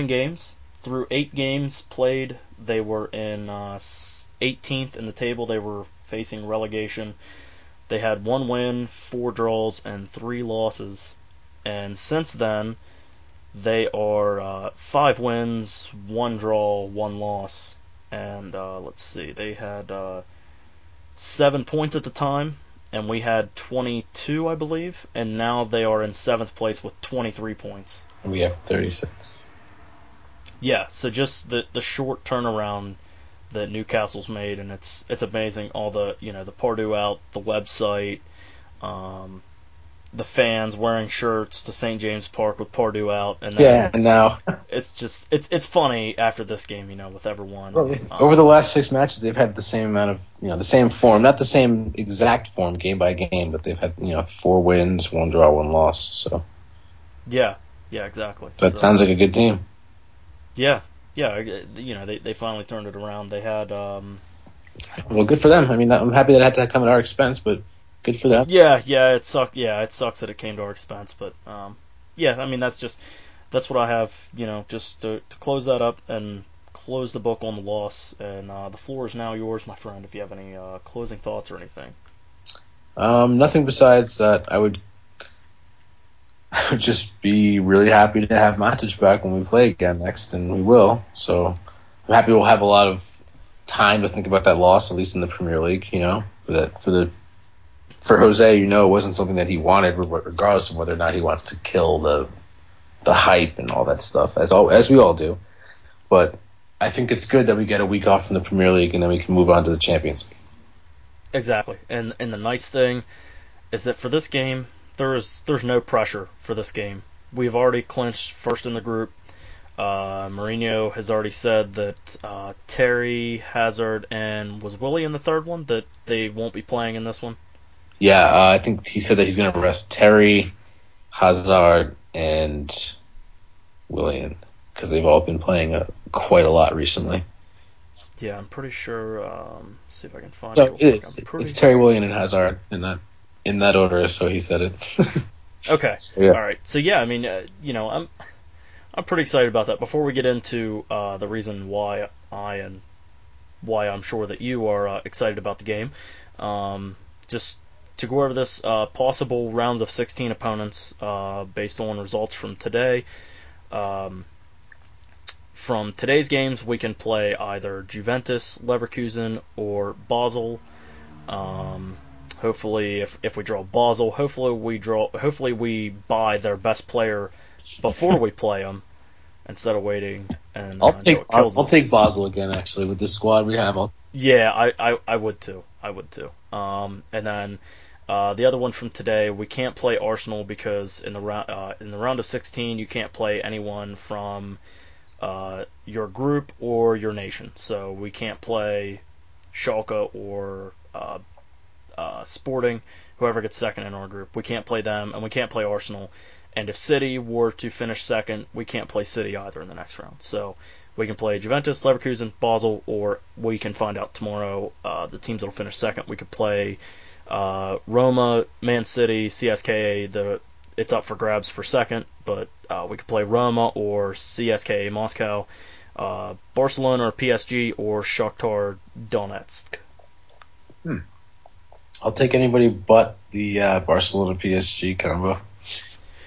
S1: games. Through 8 games played, they were in 18th in the table. They were facing relegation. They had 1 win, 4 draws, and 3 losses. And since then, they are 5 wins, 1 draw, 1 loss. And let's see, they had 7 points at the time, and we had 22, I believe. And now they are in 7th place with 23 points.
S2: And we have 36.
S1: Yeah, so just the short turnaround that Newcastle's made, and it's amazing. All the the Pardew out, the website, the fans wearing shirts to St James Park with Pardew out, and then
S2: And now
S1: it's just it's funny after this game, with everyone.
S2: over the last 6 matches, they've had the same amount of the same form, not the same exact form game by game, but they've had 4 wins, 1 draw, 1 loss. So
S1: yeah, exactly.
S2: that sounds like a good team.
S1: Yeah, they finally turned it around. They had
S2: Well, good for them. I mean, I'm happy that it had to come at our expense, but good for them.
S1: Yeah, it sucked. Yeah, it sucks that it came to our expense, but yeah, I mean that's what I have. Just to close that up and close the book on the loss. And the floor is now yours, my friend. If you have any closing thoughts or anything.
S2: Nothing besides that. I would just be really happy to have Matic back when we play again next, and we will. So I'm happy we'll have a lot of time to think about that loss, at least in the Premier League. For Jose, it wasn't something that he wanted, regardless of whether or not he wants to kill the hype and all that stuff, as we all do. But I think it's good that we get a week off from the Premier League, and then we can move on to the Champions League.
S1: Exactly, and the nice thing is that for this game, there's no pressure for this game. We've already clinched first in the group. Mourinho has already said that Terry, Hazard, and was Willie in the third one, that they won't be playing in this one?
S2: Yeah, I think he said that he's going to rest Terry, Hazard, and Willian, because they've all been playing quite a lot recently.
S1: Yeah, I'm pretty sure. See if I can find
S2: it.
S1: It's
S2: Terry, Willian, and Hazard in that order, so he said it.
S1: Okay.
S2: Yeah.
S1: All right. So yeah, I mean, I'm pretty excited about that. Before we get into the reason why why I'm sure that you are excited about the game, just to go over this possible round of 16 opponents based on results from today. From today's games, we can play either Juventus, Leverkusen, or Basel. Hopefully, if we draw Basel, hopefully we buy their best player before we play them instead of waiting. And
S2: I'll take Basel again. Actually, with the squad we have,
S1: yeah, I would too. And then the other one from today, we can't play Arsenal because in the round of 16 you can't play anyone from your group or your nation. So we can't play Schalke or Sporting, whoever gets second in our group. We can't play them, and we can't play Arsenal. And if City were to finish second, we can't play City either in the next round. So we can play Juventus, Leverkusen, Basel, or we can find out tomorrow the teams that will finish second. We could play Roma, Man City, CSKA. It's up for grabs for second, but we could play Roma or CSKA Moscow, Barcelona or PSG, or Shakhtar Donetsk.
S2: I'll take anybody but the Barcelona PSG combo.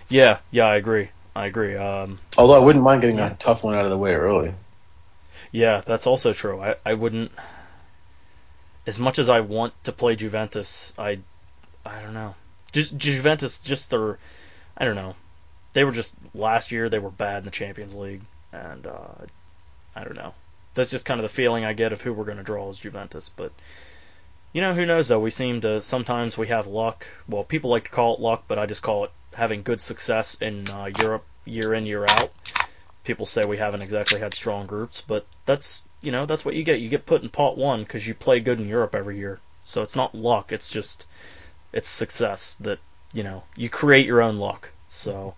S1: Yeah, I agree.
S2: Although I wouldn't mind getting a tough one out of the way early.
S1: Yeah, that's also true. I wouldn't, as much as I want to play Juventus, I don't know. Juventus, just their, I don't know. They were just, last year they were bad in the Champions League, and I don't know. That's just kind of the feeling I get of who we're going to draw as Juventus. But, who knows, though? We seem to, sometimes we have luck. Well, people like to call it luck, but I just call it having good success in Europe year in, year out. People say we haven't exactly had strong groups, but that's what you get. You get put in pot one because you play good in Europe every year. So it's not luck. It's just, it's success that, you create your own luck. So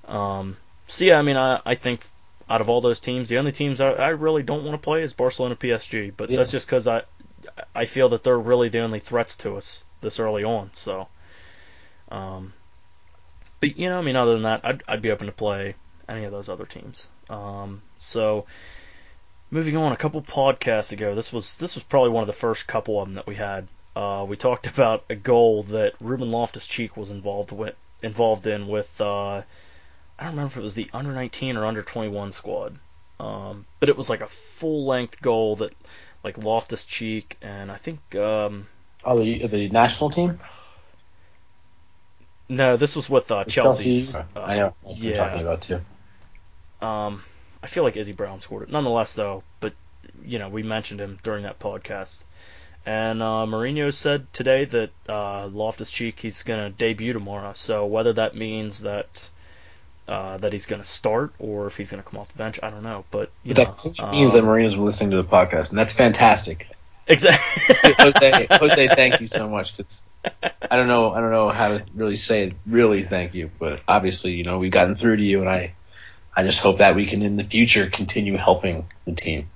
S1: yeah, I mean, I think out of all those teams, the only teams I really don't want to play is Barcelona PSG, but that's just because I feel that they're really the only threats to us this early on. So, but I mean, other than that, I'd be open to play any of those other teams. So, moving on, a couple podcasts ago, this was probably one of the first couple of them that we had. We talked about a goal that Ruben Loftus-Cheek was involved in with I don't remember if it was the under 19 or under 21 squad, but it was like a full length goal that like Loftus-Cheek and I think
S2: the national team.
S1: No, this was with Chelsea.
S2: I know what you're talking about too.
S1: I feel like Izzy Brown scored it. Nonetheless, though, but we mentioned him during that podcast. And Mourinho said today that Loftus-Cheek, he's going to debut tomorrow. So whether that means that he's going to start or if he's going to come off the bench, I don't know. But
S2: that means that Mourinho's listening to the podcast, and that's fantastic.
S1: Exactly.
S2: Jose, thank you so much. Cause I don't know how to really say it. Really, thank you. But obviously, we've gotten through to you, and I just hope that we can in the future continue helping the team.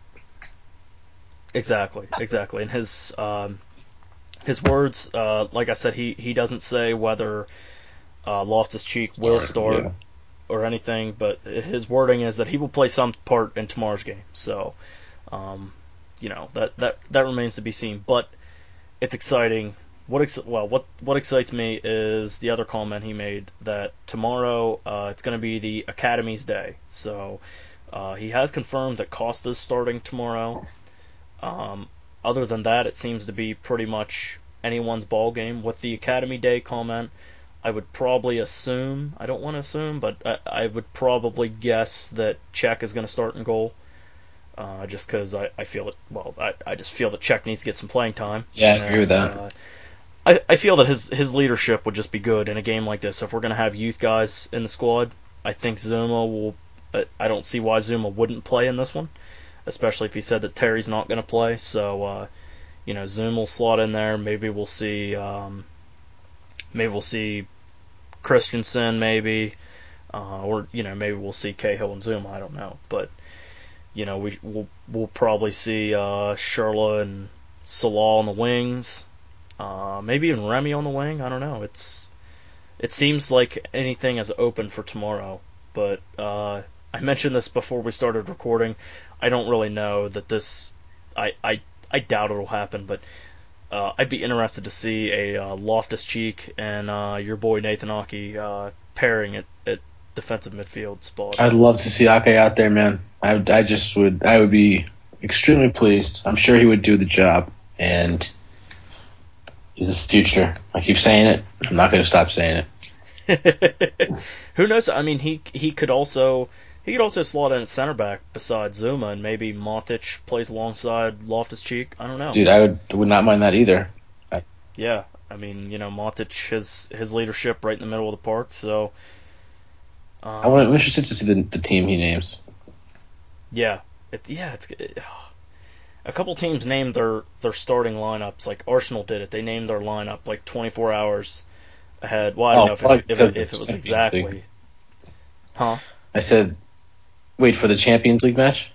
S1: Exactly. And his words, like I said, he doesn't say whether Loftus-Cheek will start or anything, but his wording is that he will play some part in tomorrow's game. So, that remains to be seen. But it's exciting. What excites me is the other comment he made that tomorrow it's going to be the Academy's day. So he has confirmed that Costa's starting tomorrow. Other than that, it seems to be pretty much anyone's ball game. With the Academy Day comment, I would probably assume, I don't want to assume, but I would probably guess that Cech is going to start in goal. Just because I feel it. Well, I just feel that Cech needs to get some playing time.
S2: Yeah, I agree with that.
S1: I feel that his leadership would just be good in a game like this. If we're going to have youth guys in the squad, I think Zuma will. I don't see why Zuma wouldn't play in this one, especially if he said that Terry's not going to play. So, Zuma will slot in there. Maybe we'll see Christensen, maybe, or maybe we'll see Cahill and Zuma. I don't know, but we'll probably see Schürrle and Salah on the wings. Maybe even Remy on the wing. I don't know. It seems like anything is open for tomorrow. But I mentioned this before we started recording. I don't really know that this. I doubt it'll happen. But I'd be interested to see a Loftus-Cheek and your boy Nathan Ake pairing at defensive midfield spots.
S2: I'd love to see Ake out there, man. I would be extremely pleased. I'm sure he would do the job, and he's the future. I keep saying it. I'm not going to stop saying
S1: it. Who knows? I mean, he could also slot in at center back beside Zuma, and maybe Matic plays alongside Loftus-Cheek. I don't know.
S2: Dude, I would not mind that either.
S1: Yeah, I mean, Matic has his leadership right in the middle of the park, so.
S2: I'm interested to see the team he names.
S1: Yeah, it's a couple teams named their starting lineups. Like Arsenal did it. They named their lineup like 24 hours ahead. Well, I don't know if it was exactly. Huh?
S2: I said, wait for the Champions League match.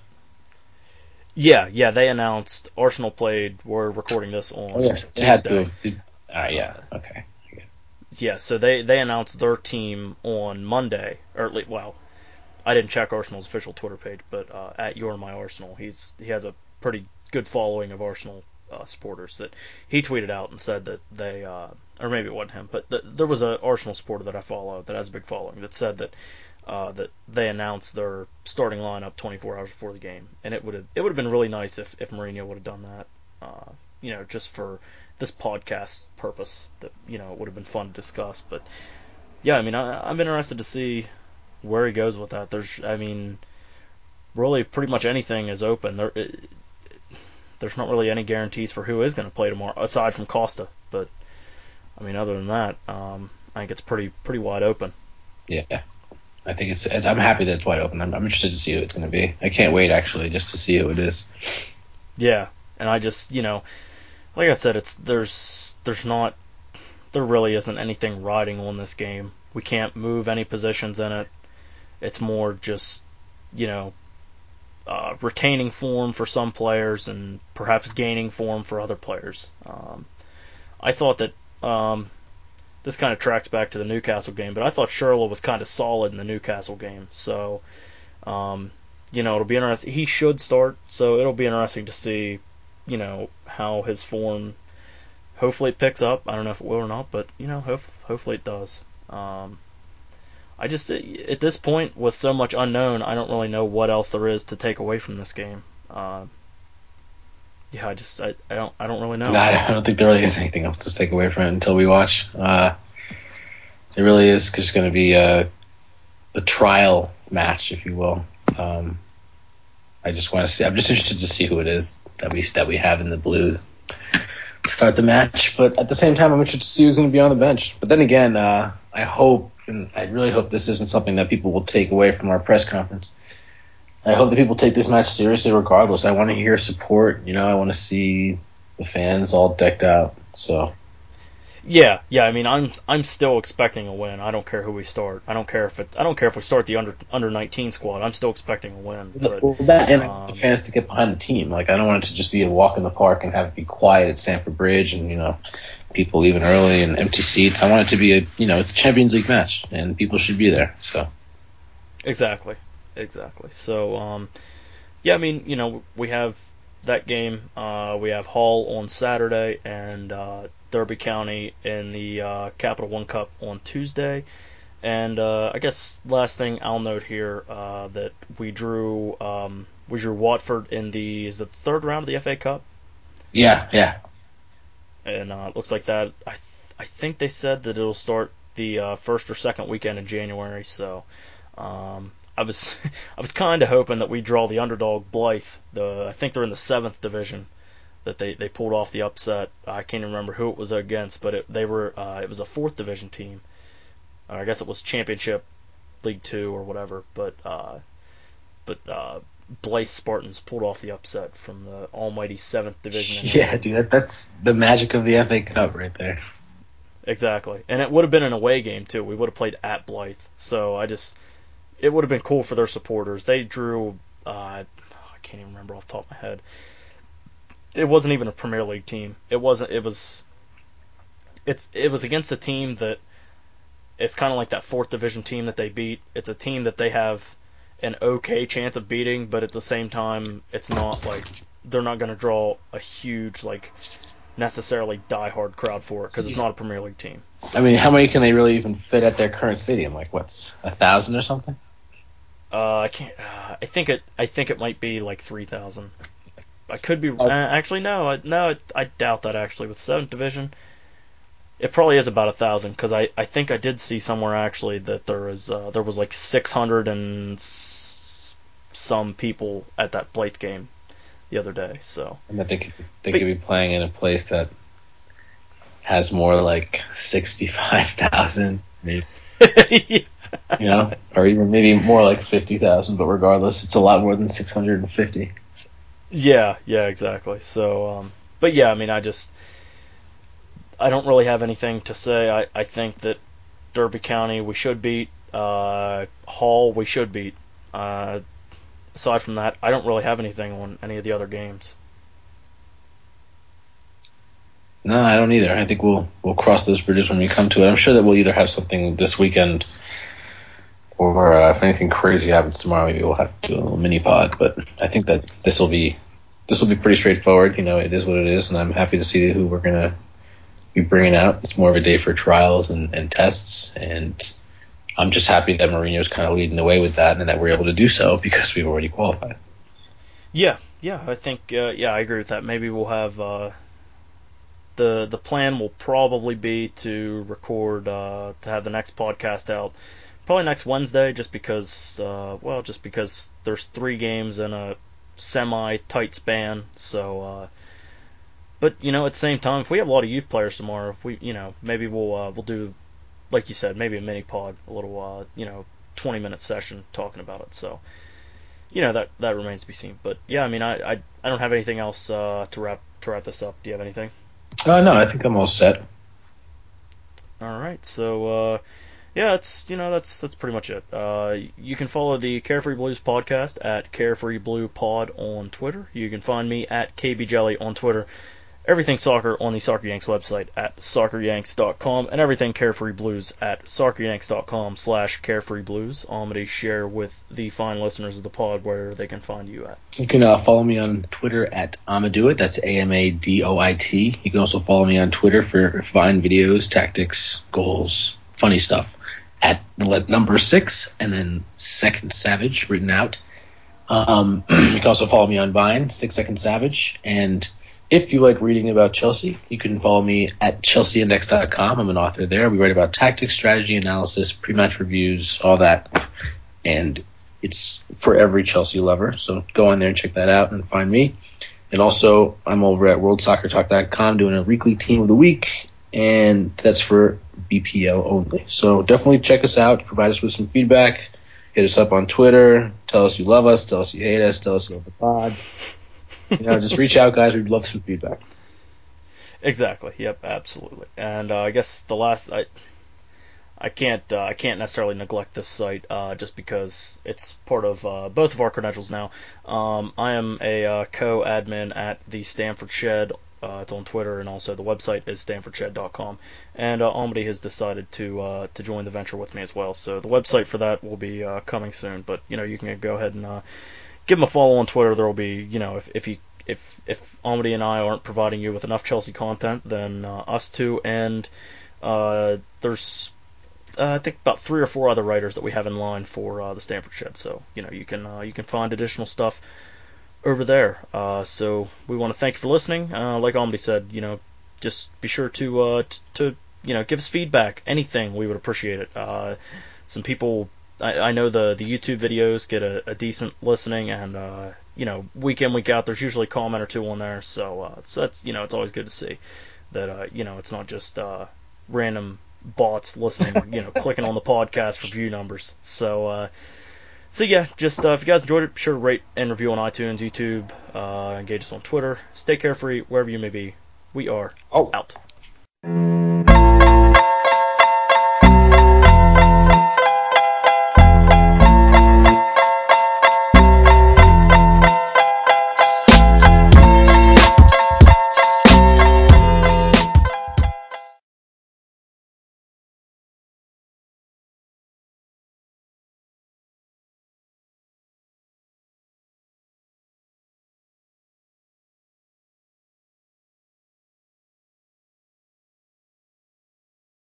S1: Yeah. They announced Arsenal played. We're recording this on.
S2: Oh yes, they had to. Yeah. Okay.
S1: Yeah, so they announced their team on Monday, I didn't check Arsenal's official Twitter page, but at You're My Arsenal, he has a pretty good following of Arsenal supporters that he tweeted out and said that they, or maybe it wasn't him, but there was an Arsenal supporter that I follow that has a big following that said that they announced their starting lineup 24 hours before the game, and it would have been really nice if Mourinho would have done that, just for this podcast purpose. That it would have been fun to discuss. But yeah, I mean, I'm interested to see where he goes with that. Really, pretty much anything is open. There's not really any guarantees for who is going to play tomorrow, aside from Costa. But I mean, other than that, I think it's pretty wide open.
S2: Yeah, I think I'm happy that it's wide open. I'm interested to see who it's going to be. I can't wait actually just to see who it is.
S1: Yeah, and I just like I said, there really isn't anything riding on this game. We can't move any positions in it. It's more just retaining form for some players and perhaps gaining form for other players. I thought that this kind of tracks back to the Newcastle game, but I thought Schürrle was kind of solid in the Newcastle game. So, it'll be interesting. He should start, so it'll be interesting to see, how his form. Hopefully it picks up. I don't know if it will or not, but hopefully it does. I just, at this point, with so much unknown, I don't really know what else there is to take away from this game. I don't really know.
S2: I don't think there really is anything else to take away from it until we watch. It really is just going to be the trial match, if you will. I just want to see. I'm just interested to see who it is that we have in the blue to start the match. But at the same time, I'm interested to see who's going to be on the bench. But then again, I hope, and I really hope this isn't something that people will take away from our press conference. I hope that people take this match seriously regardless. I want to hear support. I want to see the fans all decked out. So
S1: yeah. I mean, I'm still expecting a win. I don't care who we start. I don't care if we start the under 19 squad. I'm still expecting a win. But,
S2: the fans to get behind the team. Like, I don't want it to just be a walk in the park and have it be quiet at Stamford Bridge and people leaving early and empty seats. I want it to be it's a Champions League match and people should be there. So
S1: exactly. So I mean, we have that game. We have Hull on Saturday and Derby County in the Capital One Cup on Tuesday. And I guess last thing I'll note here that we drew Watford in the third round of the FA Cup.
S2: Yeah.
S1: And it looks like that. I think they said that it'll start the first or second weekend in January. So I was kind of hoping that we draw the underdog Blythe. I think they're in the 7th division. That they pulled off the upset. I can't even remember who it was against, but it was a 4th division team. I guess it was Championship League 2 or whatever. But Blythe Spartans pulled off the upset from the almighty 7th division.
S2: Yeah, dude, that's the magic of the FA Cup right there.
S1: Exactly, and it would have been an away game too. We would have played at Blythe, so it would have been cool for their supporters. They drew, I can't even remember off the top of my head. It wasn't even a Premier League team. It was against a team that it's kind of like that 4th division team that they beat. It's a team that they have an okay chance of beating, but at the same time, it's not like they're not going to draw a huge necessarily diehard crowd for it because it's not a Premier League team. So,
S2: I mean, how many can they really even fit at their current stadium? Like, what's 1,000 or something?
S1: I can't. I think it might be like 3,000. I could be actually no. I doubt that actually with 7th division. It probably is about 1,000 because I think I did see somewhere actually that there was like 600 and some people at that Blythe game the other day. So
S2: and that they could be playing in a place that has more like 65,000, maybe. Or even maybe more like 50,000. But regardless, it's a lot more than 650.
S1: Yeah, exactly. So, but yeah, I mean, I don't really have anything to say. I think that Derby County we should beat. Hull we should beat. Aside from that, I don't really have anything on any of the other games.
S2: No, I don't either. I think we'll cross those bridges when we come to it. I'm sure that we'll either have something this weekend or if anything crazy happens tomorrow, maybe we'll have to do a little mini pod. But I think that this will be this will be pretty straightforward. It is what it is, and I'm happy to see who we're going to be bringing out. It's more of a day for trials and tests, and I'm just happy that Mourinho's kind of leading the way with that and that we're able to do so because we've already qualified.
S1: Yeah, I think, I agree with that. Maybe we'll have, the plan will probably be to record, to have the next podcast out probably next Wednesday, just because there's 3 games in a semi-tight span, so, but, at the same time, if we have a lot of youth players tomorrow, maybe we'll do, like you said, maybe a mini pod, a little, 20-minute session talking about it, so, that remains to be seen, but, yeah, I mean, I don't have anything else, to wrap this up. Do you have anything?
S2: No, I think I'm all set.
S1: Alright, so, that's pretty much it. You can follow the Carefree Blues podcast at Carefree Blue Pod on Twitter. You can find me at KBJelly on Twitter. Everything soccer on the Soccer Yanks website at socceryanks.com, and everything Carefree Blues at socceryanks.com/carefreeblues. Amadi, share with the fine listeners of the pod where they can find you at.
S2: You can follow me on Twitter at Amadoit. That's AMADOIT. You can also follow me on Twitter for fine videos, tactics, goals, funny stuff at number 6 and then Second Savage written out. You can also follow me on Vine, 6 Second Savage, and if you like reading about Chelsea, you can follow me at chelseaindex.com. I'm an author there. We write about tactics, strategy, analysis, pre-match reviews, all that. And it's for every Chelsea lover. So go on there and check that out and find me. And also, I'm over at worldsoccertalk.com doing a weekly team of the week. And that's for BPL only. So definitely check us out. Provide us with some feedback. Hit us up on Twitter. Tell us you love us. Tell us you hate us. Tell us you love the pod. Just reach out, guys. We'd love some feedback.
S1: Exactly. Yep. Absolutely. And I guess the last, I can't necessarily neglect this site just because it's part of both of our credentials now. I am a co-admin at the Stamford Shed. It's on Twitter, and also the website is stamfordshed.com. And Amadi has decided to join the venture with me as well. So the website for that will be coming soon. But you can go ahead and give him a follow on Twitter. There will be, if Amadi and I aren't providing you with enough Chelsea content, then us two, and there's I think about 3 or 4 other writers that we have in line for the Stamford Shed. So you can find additional stuff over there. So we want to thank you for listening. Like Amadi said, just be sure to give us feedback. Anything, we would appreciate it. Some people. I know the YouTube videos get a decent listening, and week in, week out, there's usually a comment or 2 on there. So that's it's always good to see that it's not just random bots listening, clicking on the podcast for view numbers. So yeah, just if you guys enjoyed it, be sure to rate and review on iTunes, YouTube, engage us on Twitter. Stay carefree wherever you may be. We are out.